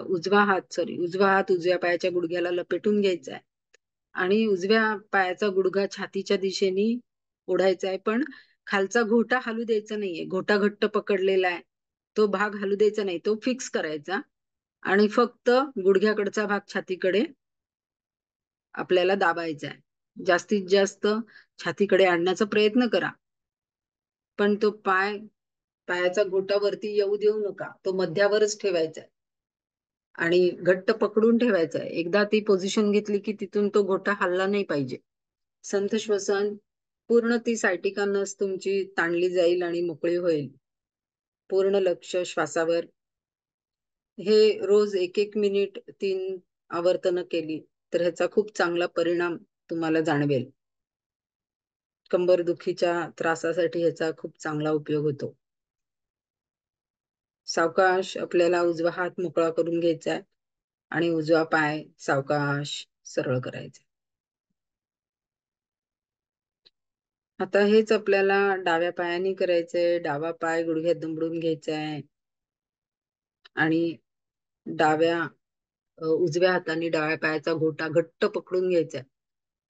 उजवा हात उजव्या पायाच्या गुडघ्याला लपेटून घ्यायचा आहे आणि उजव्या पायाचा गुडघा छातीच्या दिशेने ओढायचा आहे, पण खालचा घोटा हलू द्यायचा नाहीये. घोटा घट्ट पकडलेला आहे, तो भाग हलू द्यायचा नाही, तो फिक्स करायचा आणि फक्त गुडघ्याकडचा भाग छातीकडे आपल्याला दाबायचा आहे. जास्तीत जास्त छातीकडे आणण्याचा प्रयत्न करा, पण तो पायाचा घोटा वरती येऊ देऊ नका. तो मध्यावरच ठेवायचा आहे आणि घट्ट पकडून ठेवायचा आहे. एकदा ती पोझिशन घेतली की तिथून तो घोटा हलला नाही पाहिजे. संथ श्वसन, पूर्ण ती सायटिका नस तुमची ताणली जाईल आणि मोकळी होईल. पूर्ण लक्ष श्वासावर. हे रोज 1-1 मिनिट 3 आवर्तन केली तर ह्याचा खूप चांगला परिणाम तुम्हाला जाणवेल. कंबरदुखीच्या त्रासासाठी ह्याचा खूप चांगला उपयोग होतो. सावकाश आपल्याला उजवा हात मोकळा करून घ्यायचा आहे आणि उजवा पाय सावकाश सरळ करायचा. आता हेच आपल्याला डाव्या पायाने करायचंय. डावा पाय गुडघ्यात दुमडून घ्यायचा आहे आणि उजव्या हाताने डाव्या पायाचा घोटा घट्ट पकडून घ्यायचा.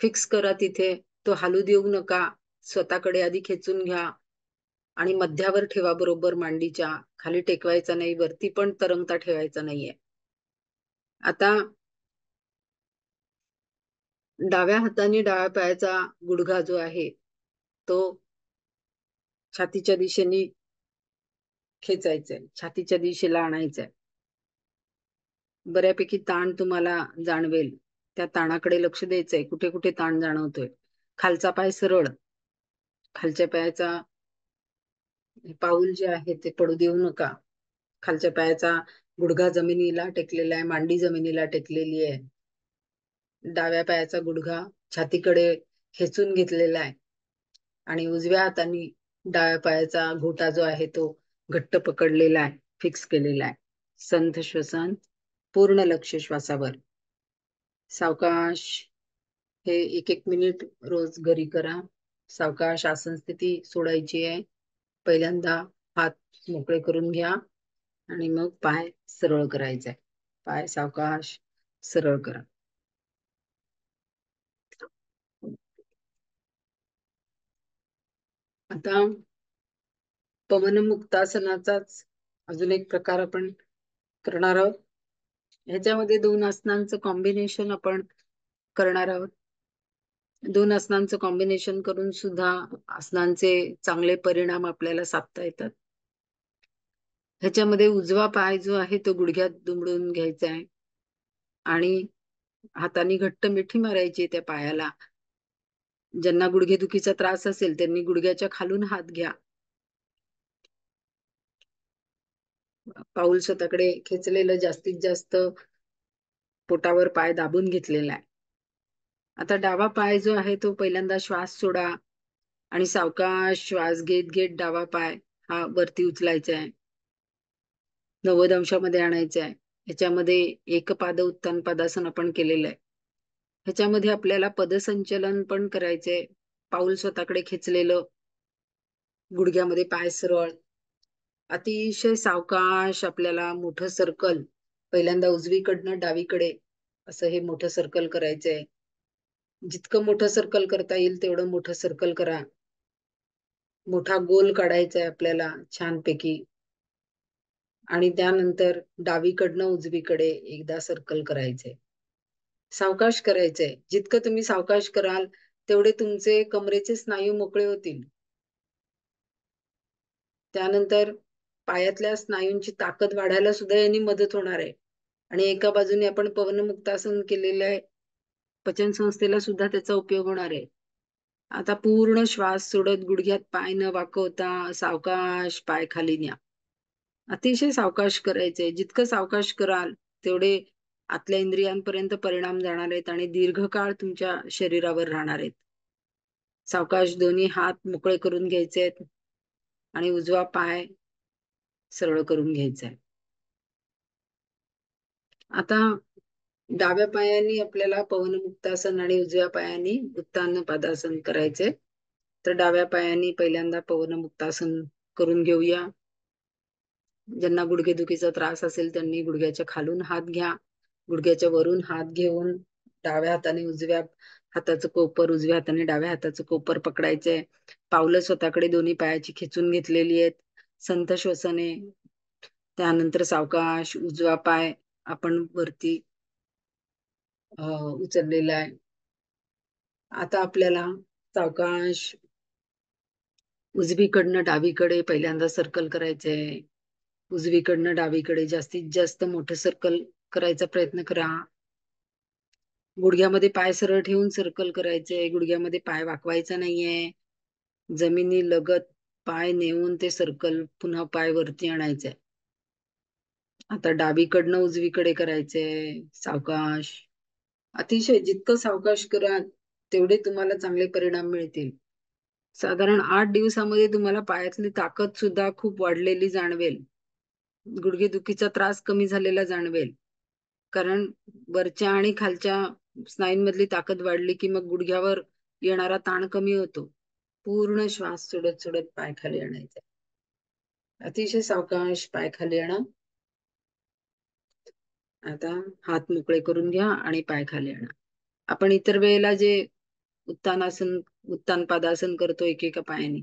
फिक्स करा तिथे, तो हलू देऊ नका. स्वतःकडे आधी खेचून घ्या आणि मध्यावर ठेवा, बरोबर मांडीच्या खाली टेकवायचा नाही, वरती पण तरंगता ठेवायचा नाहीये. आता डाव्या हाताने डाव्या पायाचा गुडघा जो आहे तो छातीच्या दिशेने खेचायचा आहे, छातीच्या दिशेला आणायचा आहे. बऱ्यापैकी ताण तुम्हाला जाणवेल, त्या ताणाकडे लक्ष द्यायचंय. कुठे कुठे ताण जाणवतोय. खालचा पाय सरळ, खालच्या पायाचा पाऊल जे आहे ते पडू देऊ नका. खालच्या पायाचा गुडघा जमिनीला टेकलेला आहे, मांडी जमिनीला टेकलेली आहे. डाव्या पायाचा गुडघा छातीकडे खेचून घेतलेला आहे आणि उजव्या हाताने डाव्या पायाचा घोटा जो आहे तो घट्ट पकडलेला आहे, फिक्स केलेला आहे. संथ श्वसन, पूर्ण लक्ष श्वासावर. सावकाश हे 1-1 मिनिट रोज घरी करा. सावकाश आसन स्थिती सोडायची आहे. पहिल्यांदा हात मोकळे करून घ्या आणि मग पाय सरळ करायचे. पाय सावकाश सरळ करा. आता पवनमुक्तासनाचाच अजून एक प्रकार आपण करणार आहोत. ह्याच्यामध्ये 2 आसनांचं कॉम्बिनेशन आपण करणार आहोत. 2 आसनांचं कॉम्बिनेशन करून सुद्धा आसनांचे चांगले परिणाम आपल्याला साधता येतात. ह्याच्यामध्ये उजवा पाय जो आहे तो गुडघ्यात दुमडून घ्यायचा आहे आणि हाताने घट्ट मिठी मारायची त्या पायाला. ज्यांना गुडघेदुखीचा त्रास असेल त्यांनी गुडघ्याच्या खालून हात घ्या. पाऊल स्वतःकडे खेचलेलं जास्तीत जास्त पोटावर पाय दाबून घेतलेला आहे. आता डावा पाय जो आहे तो पहिल्यांदा श्वास सोडा आणि सावकाश श्वास घेत घेत डावा पाय हा वरती उचलायचा आहे. 90 अंशामध्ये आणायचा आहे. ह्याच्यामध्ये एकपाद उत्तान पदासन आपण केलेलं आहे. ह्याच्यामध्ये आपल्याला पदसंचलन पण करायचंय. पाऊल स्वतःकडे खेचलेलं, गुडघ्यामध्ये पाय सरळ, अतिशय सावकाश आपल्याला मोठं सर्कल पहिल्यांदा उजवीकडनं डावीकडे असं हे मोठं सर्कल करायचंय. जितकं मोठं सर्कल करता येईल तेवढं मोठं सर्कल करा. मोठा गोल काढायचा आहे आपल्याला छानपैकी आणि त्यानंतर डावीकडनं उजवीकडे एकदा सर्कल करायचंय. सावकाश करायचंय. जितकं तुम्ही सावकाश कराल तेवढे तुमचे कमरेचे स्नायू मोकळे होतील. त्यानंतर पायातल्या स्नायूंची ताकद वाढायला सुद्धा यांनी मदत होणार आहे. आणि एका बाजूने आपण पवनमुक्तासन केलेलं आहे. पचन संस्थेला सुद्धा त्याचा उपयोग होणार आहे. आता पूर्ण श्वास सोडत गुडघ्यात पाय न वाकवता सावकाश पाय खाली न्या. अतिशय सावकाश करायचंय. जितकं सावकाश कराल तेवढे आतल्या इंद्रियांपर्यंत परिणाम जाणार आहेत आणि दीर्घकाळ तुमच्या शरीरावर राहणार आहेत. सावकाश दोन्ही हात मोकळे करून घ्यायचे आहेत आणि उजवा पाय सरळ करून घ्यायचा आहे. आता डाव्या पायाने आपल्याला पवनमुक्तासन आणि उजव्या पायाने उत्तान पदासन करायचे. तर डाव्या पायाने पहिल्यांदा पवनमुक्तासन करून घेऊया. ज्यांना गुडघेदुखीचा त्रास असेल त्यांनी गुडघ्याच्या खालून हात घ्या. गुडघ्याच्या वरून हात घेऊन डाव्या हाताने उजव्या हाताचं कोपर, उजव्या हाताने डाव्या हाताचं कोपर पकडायचंय. पावलं स्वतःकडे दोन्ही पायाची खेचून घेतलेली आहेत. संथ श्वसने. त्यानंतर सावकाश उजवा पाय आपण वरती उचललेला आहे. आता आपल्याला सावकाश उजवीकडनं डावीकडे पहिल्यांदा सर्कल करायचंय. उजवीकडनं डावीकडे जास्तीत जास्त मोठं सर्कल करायचा प्रयत्न करा. गुडघ्यामध्ये पाय सरळ ठेवून सर्कल करायचंय. गुडघ्यामध्ये पाय वाकवायचा नाहीये. जमिनी लगत पाय नेऊन ते सर्कल पुन्हा पाय वरती आणायचंय. आता डावीकडनं उजवीकडे करायचंय. सावकाश. अतिशय जितकं सावकाश कराल तेवढे तुम्हाला चांगले परिणाम मिळतील. साधारण 8 दिवसामध्ये तुम्हाला पायातली ताकद सुद्धा खूप वाढलेली जाणवेल. गुडघेदुखीचा त्रास कमी झालेला जाणवेल. कारण वरच्या आणि खालच्या स्नायूंमधली ताकद वाढली की मग गुडघ्यावर येणारा ताण कमी होतो. पूर्ण श्वास सोडत सोडत पाय खाली आणायचा. अतिशय सावकाश पाय खाली आणा. आता हात मोकळे करून घ्या आणि पाय खाली आणा. आपण इतर वेळेला जे उत्तानासन, उत्तान पादासन करतो एकेका पायाने,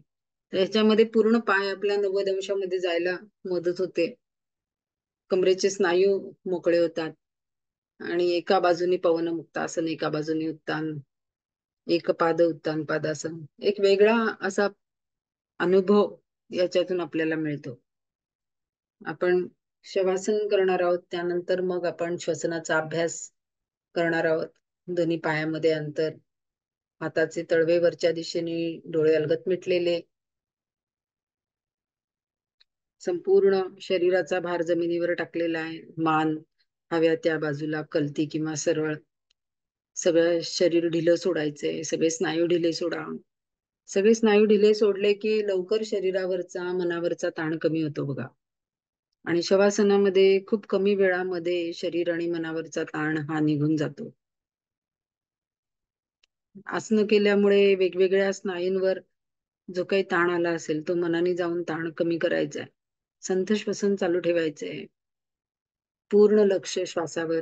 तर ह्याच्यामध्ये पूर्ण पाय आपल्या 90 अंशामध्ये जायला मदत होते. कमरेचे स्नायू मोकळे होतात आणि एका बाजूने पवनमुक्तासन, एका बाजूने उत्तान, एकपाद उत्तान पादासन, एक वेगळा असा अनुभव याच्यातून आपल्याला मिळतो. आपण शवासन करणार आहोत. त्यानंतर मग आपण श्वसनाचा अभ्यास करणार आहोत. दोन्ही पायामध्ये अंतर, हाताचे तळवे वरच्या दिशेने, डोळे अलगद मिटलेले, संपूर्ण शरीराचा भार जमिनीवर टाकलेला आहे. मान हव्या त्या बाजूला कलती किंवा सरळ. सगळं शरीर ढिलं सोडायचंय. सगळे स्नायू ढिले सोडा. सगळे स्नायू ढिले सोडले की लवकर शरीरावरचा, मनावरचा ताण कमी होतो बघा. आणि शवासनामध्ये खूप कमी वेळामध्ये शरीर आणि मनावरचा ताण हा निघून जातो. आसनं केल्यामुळे वेगवेगळ्या स्नायूंवर जो काही ताण आला असेल तो मनाने जाऊन ताण कमी करायचा आहे. संथ श्वसन चालू ठेवायचंय. पूर्ण लक्ष श्वासावर.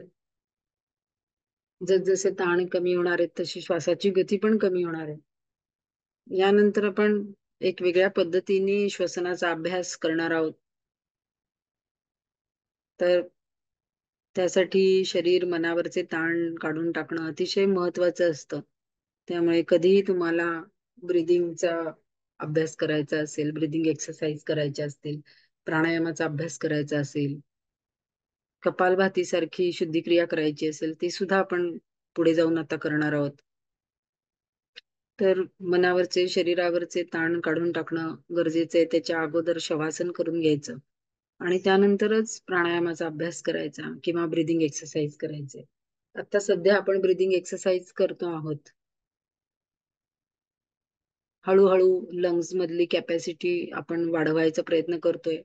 जसजसे ताण कमी होणार आहेत तशी श्वासाची गती पण कमी होणार आहे. यानंतर आपण एक वेगळ्या पद्धतीने श्वसनाचा अभ्यास करणार आहोत. तर त्यासाठी शरीर मनावरचे ताण काढून टाकणं अतिशय महत्वाचं असतं. त्यामुळे कधीही तुम्हाला ब्रिदिंगचा अभ्यास करायचा असेल, ब्रिदिंग एक्सरसाइज करायच्या असतील, प्राणायामाचा अभ्यास करायचा असेल, कपालभाती सारखी शुद्धिक्रिया करायची असेल, ती सुद्धा आपण पुढे जाऊन आता करणार आहोत. तर मनावरचे शरीरावरचे ताण काढून टाकणं गरजेचं आहे. त्याच्या अगोदर शवासन करून घ्यायचं आणि त्यानंतरच प्राणायामाचा अभ्यास करायचा किंवा ब्रिदिंग एक्सरसाइज करायचे. आता सध्या आपण ब्रिदिंग एक्सरसाइज करतो आहोत. हळूहळू लंग्स मधली कॅपॅसिटी आपण वाढवायचा प्रयत्न करतोय.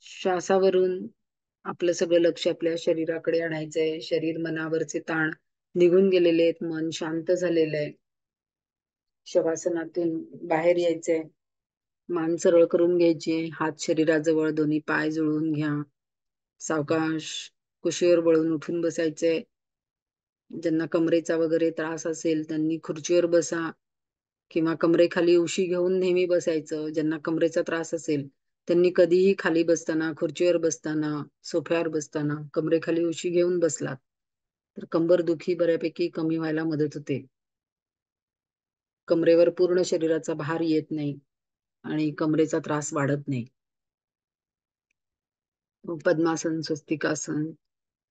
श्वासावरून आपलं सगळं लक्ष आपल्या शरीराकडे आणायचंय. शरीर मनावरचे ताण निघून गेलेले आहेत. मन शांत झालेलं आहे. शवासनातून बाहेर यायचंय. मान सरळ करून घ्यायची. हात शरीराजवळ, दोन्ही पाय जुळवून घ्या. सावकाश कुशीवर वळून उठून बसायचंय. ज्यांना कमरेचा वगैरे त्रास असेल त्यांनी खुर्चीवर बसा किंवा कमरेखाली उशी घेऊन नेहमी बसायचं. ज्यांना कमरेचा त्रास असेल त्यांनी कधीही खाली बसताना, खुर्चीवर बसताना, सोफ्यावर बसताना कमरेखाली उशी घेऊन बसलात तर कंबर दुखी बऱ्यापैकी कमी व्हायला मदत होते. कमरेवर पूर्ण शरीराचा भार येत नाही आणि कमरेचा त्रास वाढत नाही. पद्मासन, स्वस्तिकासन,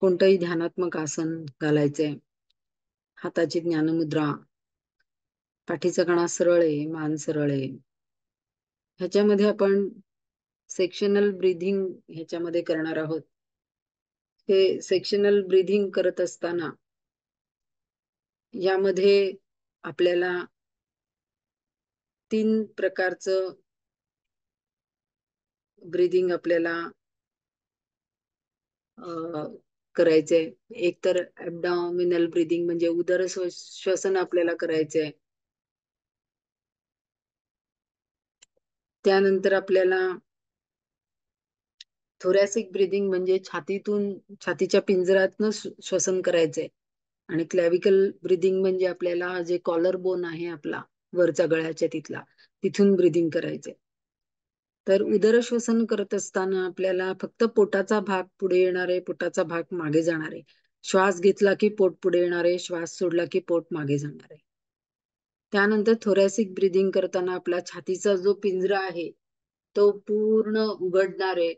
कोणतंही ध्यानात्मक आसन घालायचंय. हाताची ज्ञानमुद्रा, पाठीचा कणा सरळ आहे, मान सरळ आहे. ह्याच्यामध्ये आपण सेक्शनल ब्रीथिंग ह्याच्यामध्ये करणार आहोत. हे सेक्शनल ब्रीथिंग करत असताना यामध्ये आपल्याला 3 प्रकारचं ब्रीथिंग आपल्याला करायचंय. एक तर ऍब्डॉमिनल ब्रीथिंग म्हणजे उदर श्वसन आपल्याला करायचंय. त्यानंतर आपल्याला थोरॅसिक ब्रीथिंग म्हणजे छातीच्या पिंजऱ्यातनं श्वसन करायचंय. आणि क्लॅव्हिकल ब्रीथिंग म्हणजे आपल्याला जे कॉलर बोन आहे आपला वरचा गळ्याच्या तिथून ब्रीथिंग करायचंय. तर उदर श्वसन करत असताना आपल्याला फक्त पोटाचा भाग पुढे येणार आहे, पोटाचा भाग मागे जाणार आहे. श्वास घेतला की पोट पुढे येणार आहे, श्वास सोडला की पोट मागे जाणार आहे. त्यानंतर थोरॅसिक ब्रीदिंग करताना आपला छातीचा जो पिंजरा आहे तो पूर्ण उघडणार आहे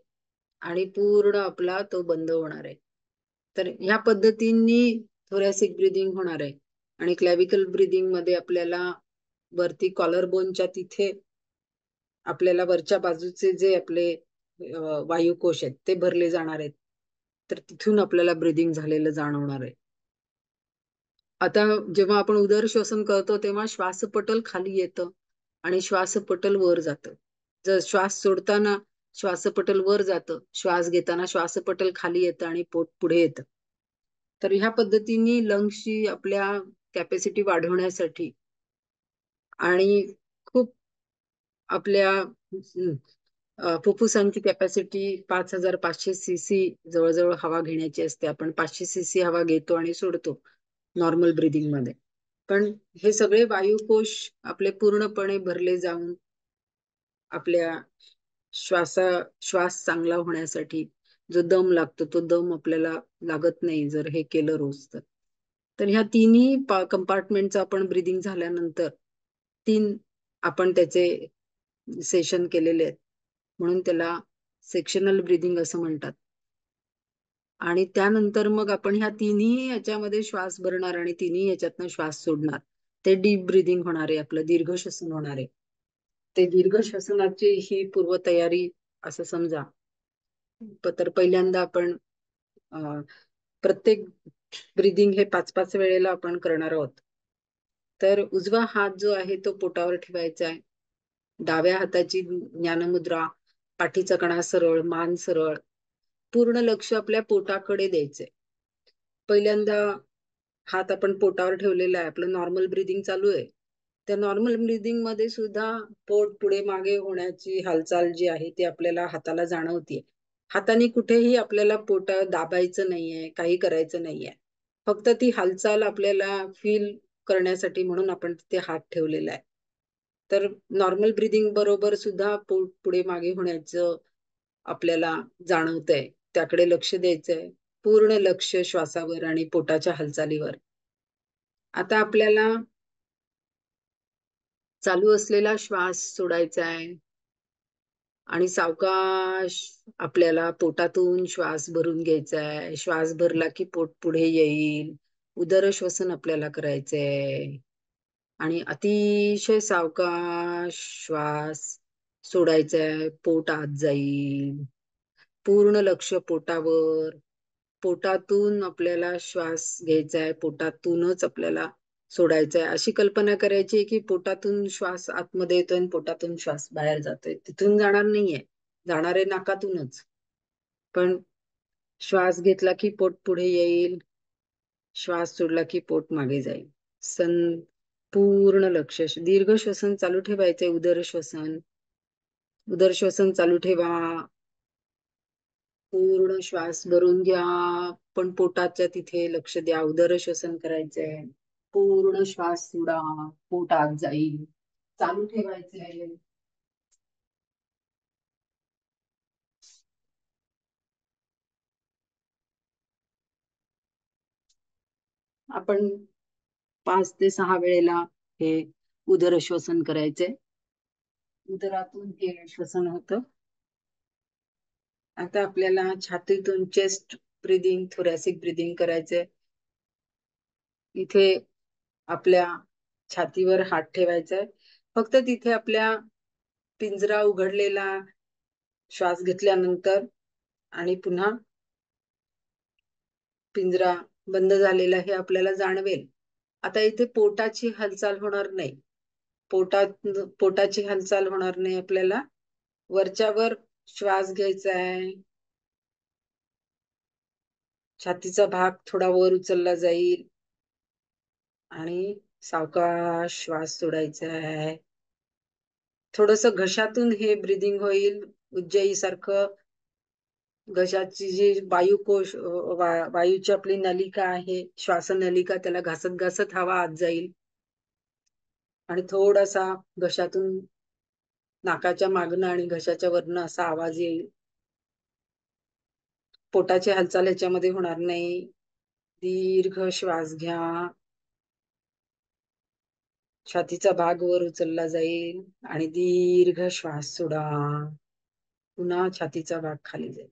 आणि पूर्ण आपला तो बंद होणार आहे. तर ह्या पद्धतीने थोरॅसिक ब्रीदिंग होणार आहे. आणि क्लॅव्हिकल ब्रीदिंग मध्ये आपल्याला वरती कॉलर बोनच्या तिथे आपल्याला वरच्या बाजूचे जे आपले वायुकोश आहेत ते भरले जाणार आहेत. तर तिथून आपल्याला ब्रीदिंग झालेलं जाणवणार आहे. आता जेव्हा आपण उदर श्वसन करतो तेव्हा श्वासपटल खाली येतं आणि श्वासपटल वर जातं. जर श्वास सोडताना श्वासपटल वर जातं, श्वास घेताना श्वासपटल खाली येतं आणि पोट पुढे येतं. तर ह्या पद्धतीने लंग्सची आपल्या कॅपॅसिटी वाढवण्यासाठी आणि खूप आपल्या फुफ्फुसांची कॅपॅसिटी 5500 सीसी जवळजवळ हवा घेण्याची असते. आपण 500 सीसी हवा घेतो आणि सोडतो नॉर्मल ब्रीदिंग मध्ये. पण हे सगळे वायुकोश आपले पूर्णपणे भरले जाऊन आपल्या श्वास चांगला होण्यासाठी जो दम लागतो तो दम आपल्याला लागत नाही जर हे केलं रोज तर. तर ह्या तिन्ही कंपार्टमेंटचं आपण ब्रीदिंग झाल्यानंतर 3 आपण त्याचे सेशन केलेले आहेत म्हणून त्याला सेक्शनल ब्रीदिंग असं म्हणतात. आणि त्यानंतर मग आपण ह्या तिन्ही याच्यामध्ये श्वास भरणार आणि तिन्ही याच्यातनं श्वास सोडणार. ते डीप ब्रीदिंग होणार आहे, आपलं दीर्घ श्वसन होणार आहे. ते दीर्घ श्वसनाची ही पूर्वतयारी असं समजा. तर पहिल्यांदा आपण प्रत्येक ब्रीदिंग हे 5-5 वेळेला आपण करणार आहोत. तर उजवा हात जो आहे तो पोटावर ठेवायचा आहे. डाव्या हाताची ज्ञानमुद्रा, पाठीचा कणा सरळ, मान सरळ, पूर्ण लक्ष आपल्या पोटाकडे द्यायचंय. पहिल्यांदा हात आपण पोटावर ठेवलेला आहे, आपलं नॉर्मल ब्रीदिंग चालू आहे. त्या नॉर्मल ब्रीदिंग मध्ये सुद्धा पोट पुढे मागे होण्याची हालचाल जी आहे ती आपल्याला हाताला जाणवते. हाताने कुठेही आपल्याला पोट दाबायचं नाहीये, काही करायचं नाहीये. फक्त ती हालचाल आपल्याला फील करण्यासाठी म्हणून आपण तिथे हात ठेवलेला आहे. तर नॉर्मल ब्रीदिंग बरोबर सुद्धा पोट पुढे मागे होण्याचं आपल्याला जाणवतंय त्याकडे लक्ष द्यायचंय. पूर्ण लक्ष श्वासावर आणि पोटाच्या हालचालीवर. आता आपल्याला चालू असलेला श्वास सोडायचा आहे आणि सावकाश आपल्याला पोटातून श्वास भरून घ्यायचा आहे. श्वास भरला की पोट पुढे येईल. उदरश्वसन आपल्याला करायचंय आणि अतिशय सावकाश श्वास सोडायचा आहे. पोट आत जाईल. पूर्ण लक्ष पोटावर. पोटातून आपल्याला श्वास घ्यायचा आहे. पोटातूनच आपल्याला सोडायचा आहे. अशी कल्पना करायची की पोटातून श्वास आतमध्ये येतोय आणि पोटातून श्वास बाहेर जातोय. तिथून जाणार नाहीये. जाणार आहे नाकातूनच. पण श्वास घेतला की पोट पुढे येईल. श्वास सोडला की पोट मागे जाईल. पूर्ण लक्ष. दीर्घ श्वसन चालू ठेवायचंय. उदरश्वसन. उदरश्वसन चालू ठेवा. पूर्ण श्वास भरून घ्या. पण पोटाच्या तिथे लक्ष द्या. उदरश्वसन करायचंय. पूर्ण श्वास सोडा. पोट आत जाईल. चालू ठेवायचंय. आपण 5 ते 6 वेळेला हे उदरश्वसन करायचंय. उदरातून हे श्वसन होतं. आता आपल्याला छातीतून चेस्ट ब्रीदिंग, थोरॅसिक ब्रीदिंग करायचंय. इथे आपल्या छातीवर हात ठेवायचाय. फक्त तिथे आपल्या पिंजरा उघडलेला श्वास घेतल्यानंतर आणि पुन्हा पिंजरा बंद झालेला हे आपल्याला जाणवेल. आता इथे पोटाची हालचाल होणार नाही. पोटाची हालचाल होणार नाही आपल्याला. वरच्यावर श्वास घ्यायचा आहे. छातीचा भाग थोडा वर उचलला जाईल आणि सावकाश श्वास सोडायचा आहे. थोडस घशातून हे ब्रीदिंग होईल. उज्जयी सारखं घशाची जी वायुकोश वायूची आपली नलिका आहे, श्वासनलिका, त्याला घासत घासत हवा आत जाईल आणि थोडासा घशातून नाकाच्या मागणं आणि घशाच्या वरनं असा आवाज येईल. पोटाची हालचाल ह्याच्यामध्ये होणार नाही. दीर्घ श्वास घ्या. छातीचा भाग वर उचलला जाईल आणि दीर्घ श्वास सोडा. पुन्हा छातीचा भाग खाली जाईल.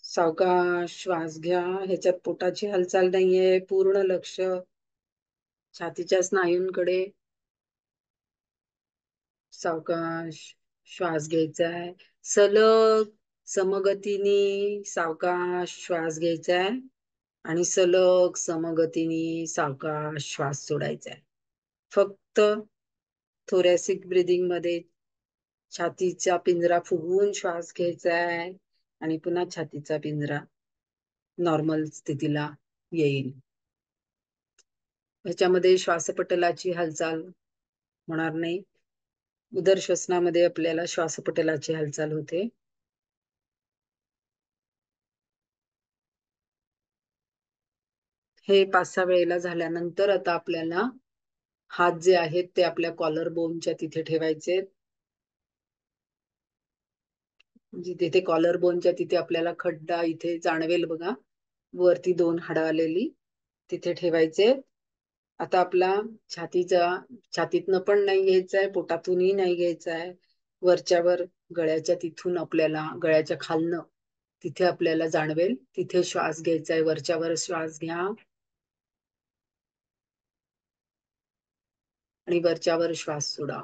सावकाश श्वास घ्या. ह्याच्यात पोटाची हालचाल नाहीये. पूर्ण लक्ष छातीच्या स्नायूंकडे. सावकाश श्वास घ्यायचा आहे. सलग समगतीने सावकाश श्वास घ्यायचा आहे आणि सलग समगतीने सावकाश श्वास सोडायचा आहे. फक्त थोरॅसिक ब्रीदिंग मध्ये छातीचा पिंजरा फुगवून श्वास घ्यायचा आहे आणि पुन्हा छातीचा पिंजरा नॉर्मल स्थितीला येईल. ह्याच्यामध्ये श्वासपटलाची हालचाल होणार नाही. उदरश्वसनामध्ये आपल्याला श्वासपटलाची हालचाल होते. हे 5-6 वेळेला झाल्यानंतर आता आपल्याला हात जे आहेत ते आपल्या कॉलर बोनच्या तिथे ठेवायचे. तिथे कॉलर बोनच्या तिथे आपल्याला खड्डा इथे जाणवेल बघा, वरती 2 हाडं आलेली, तिथे ठेवायचे. आता आपला छातीतनं पण नाही घ्यायचा आहे, पोटातूनही नाही घ्यायचा आहे. वरच्यावर गळ्याच्या तिथून आपल्याला, गळ्याच्या खालनं तिथे आपल्याला जाणवेल, तिथे श्वास घ्यायचा आहे. वरच्यावर श्वास घ्या आणि वरच्यावर श्वास सोडा.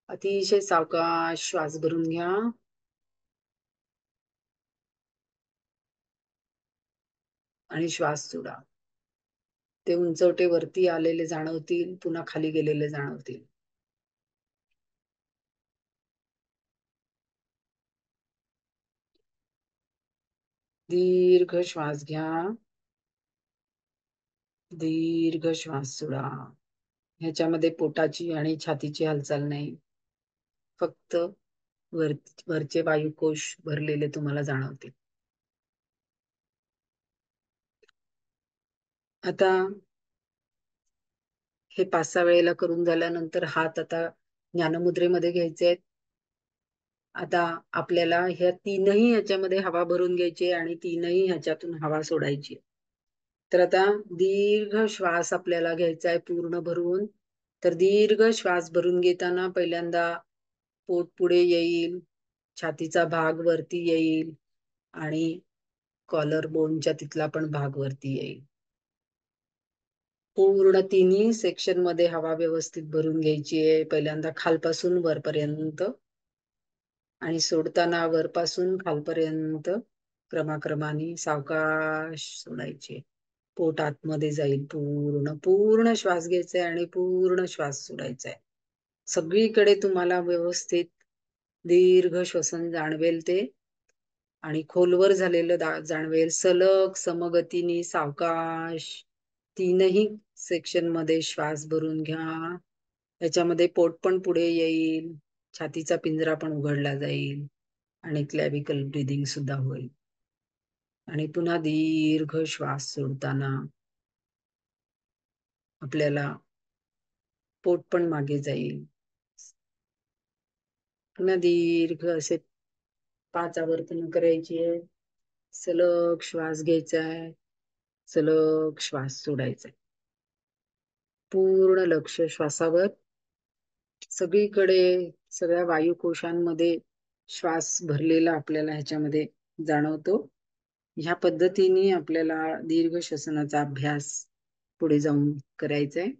अतिशय सावकाश श्वास भरून घ्या आणि श्वास सोडा. ते उंचवटे वरती आलेले जाणवतील, पुन्हा खाली गेलेले जाणवतील. दीर्घ श्वास घ्या. दीर्घ श्वास सोडा. ह्याच्यामध्ये पोटाची आणि छातीची हालचाल नाही. फक्त वरचे वायुकोश भरलेले तुम्हाला जाणवतील. आता हे 5-6 वेळेला करून झाल्यानंतर हात आता ज्ञानमुद्रेमध्ये घ्यायचे आहेत. आता आपल्याला ह्या तीनही ह्याच्यामध्ये हवा भरून घ्यायची आणि तीनही ह्याच्यातून हवा सोडायची. तर आता दीर्घ श्वास आपल्याला घ्यायचा आहे पूर्ण भरून. तर दीर्घ श्वास भरून घेताना पहिल्यांदा पोट पुढे येईल, छातीचा भाग वरती येईल आणि कॉलर बोनच्या तिथला पण भाग वरती येईल. पूर्ण तिन्ही सेक्शन मध्ये हवा व्यवस्थित भरून घ्यायची आहे. पहिल्यांदा खालपासून वरपर्यंत आणि सोडताना वरपासून खालपर्यंत क्रमाक्रमाने सावकाश सोडायचे. पोट आतमध्ये जाईल. पूर्ण पूर्ण श्वास घ्यायचा आहे आणि पूर्ण श्वास सोडायचा आहे. सगळीकडे तुम्हाला व्यवस्थित दीर्घ श्वसन जाणवेल ते आणि खोलवर झालेलं जाणवेल. सलग समगतीने सावकाश तीनही सेक्शन मध्ये श्वास भरून घ्या. याच्यामध्ये पोट पण पुढे येईल, छातीचा पिंजरा पण उघडला जाईल आणि क्लॅव्हिकल ब्रीदिंग सुद्धा होईल. आणि पुन्हा दीर्घ श्वास सोडताना आपल्याला पोट पण मागे जाईल. पुन्हा दीर्घ असे 5 आवर्तन करायची आहे. सलग श्वास घ्यायचा आहे, सलग श्वास सोडायचा आहे. पूर्ण लक्ष श्वासावर. सगळीकडे सगळ्या वायुकोशांमध्ये श्वास भरलेला आपल्याला ह्याच्यामध्ये जाणवतो. ह्या पद्धतीने आपल्याला दीर्घ श्वसनाचा अभ्यास पुढे जाऊन करायचा आहे.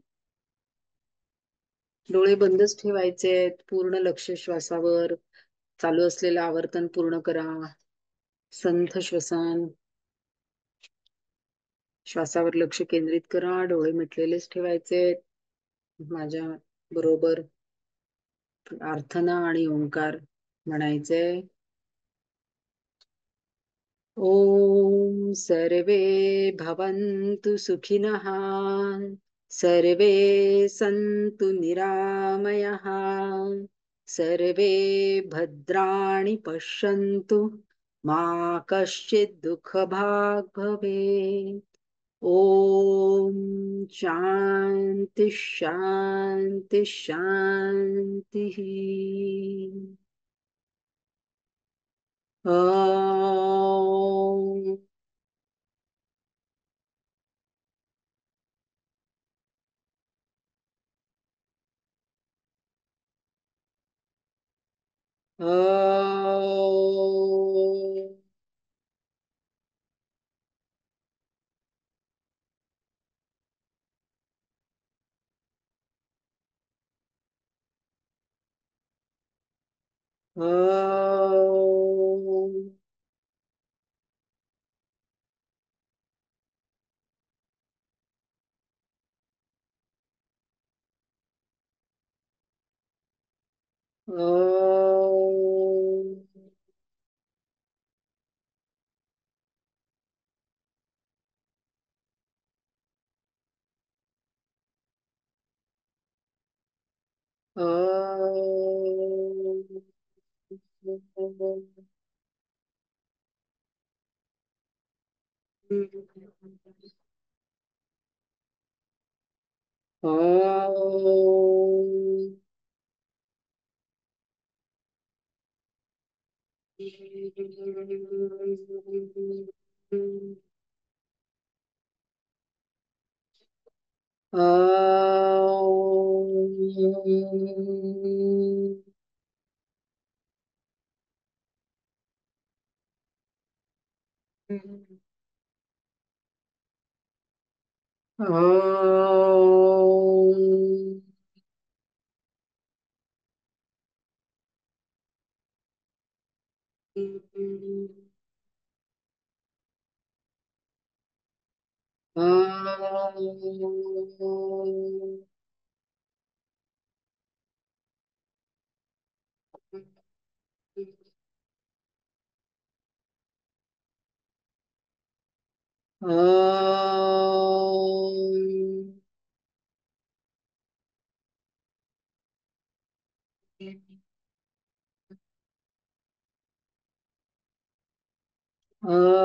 डोळे बंदच ठेवायचे आहेत. पूर्ण लक्ष श्वासावर. चालू असलेलं आवर्तन पूर्ण करा. संथ श्वसन. श्वासावर लक्ष केंद्रित करा. डोळे मिटलेलेच ठेवायचे. माझ्या बरोबर प्रार्थना आणि ओंकार म्हणायचे. ओम सर्वे भवन्तु सुखिनः, सर्वे सन्तु निरामयः, सर्वे भद्राणि पश्यन्तु, मा कश्चित् दुःखभाग् भवेत्. ओम शांति शांति शांति. ओम. ओम. ओम. ओम. ओम. ओम.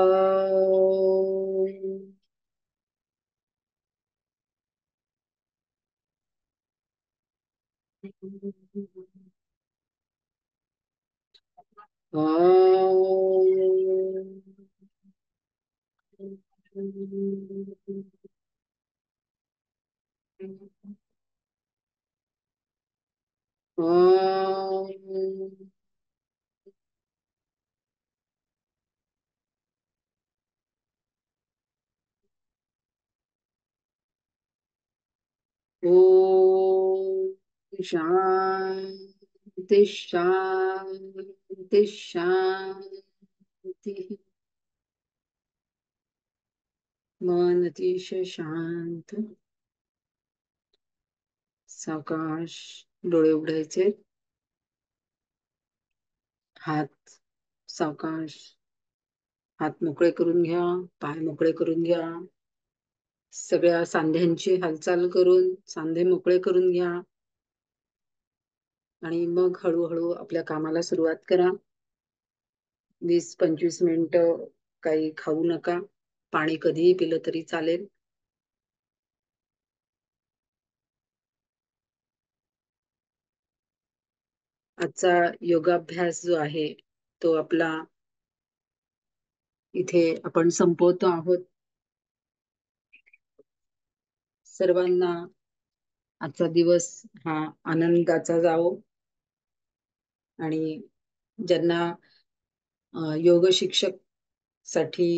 ओम शांति शांति शांति. मन अतिशय शांत. सावकाश डोळे उघडायचे. हात सावकाश हात मोकळे करून घ्या. पाय मोकळे करून घ्या. सगळ्या सांध्यांची हालचाल करून सांधे मोकळे करून घ्या. आणि मग हळूहळू आपल्या कामाला सुरुवात करा. 20-25 मिनिटं काही खाऊ नका. पाणी कधीही पिलं तरी चालेल. आजचा योगाभ्यास जो आहे तो आपला इथे आपण संपवतो आहोत. सर्वांना आजचा दिवस हा आनंदाचा जावो. आणि ज्यांना योग शिक्षक साठी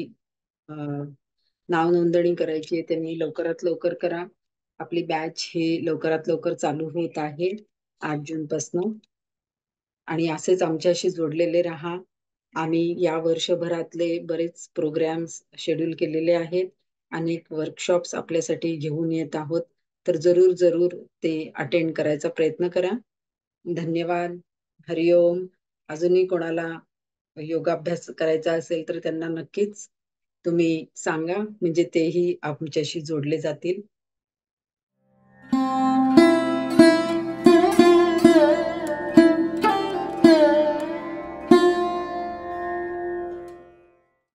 नाव नोंदणी करायची आहे त्यांनी लवकरात लवकर करा. आपली बॅच ही लवकरात लवकर चालू होत आहे 8 जून पासून. आणि असेच आमच्याशी जोडलेले राहा. आम्ही या वर्षभरातले बरेच प्रोग्राम्स शेड्यूल केलेले आहेत. अनेक वर्कशॉप्स आपल्यासाठी घेऊन येत आहोत. तर जरूर जरूर ते अटेंड करायचा प्रयत्न करा. धन्यवाद. हरिओम. अजूनही कोणाला योगाभ्यास करायचा असेल तर त्यांना नक्कीच तुम्ही सांगा, म्हणजे तेही आमच्याशी जोडले जातील.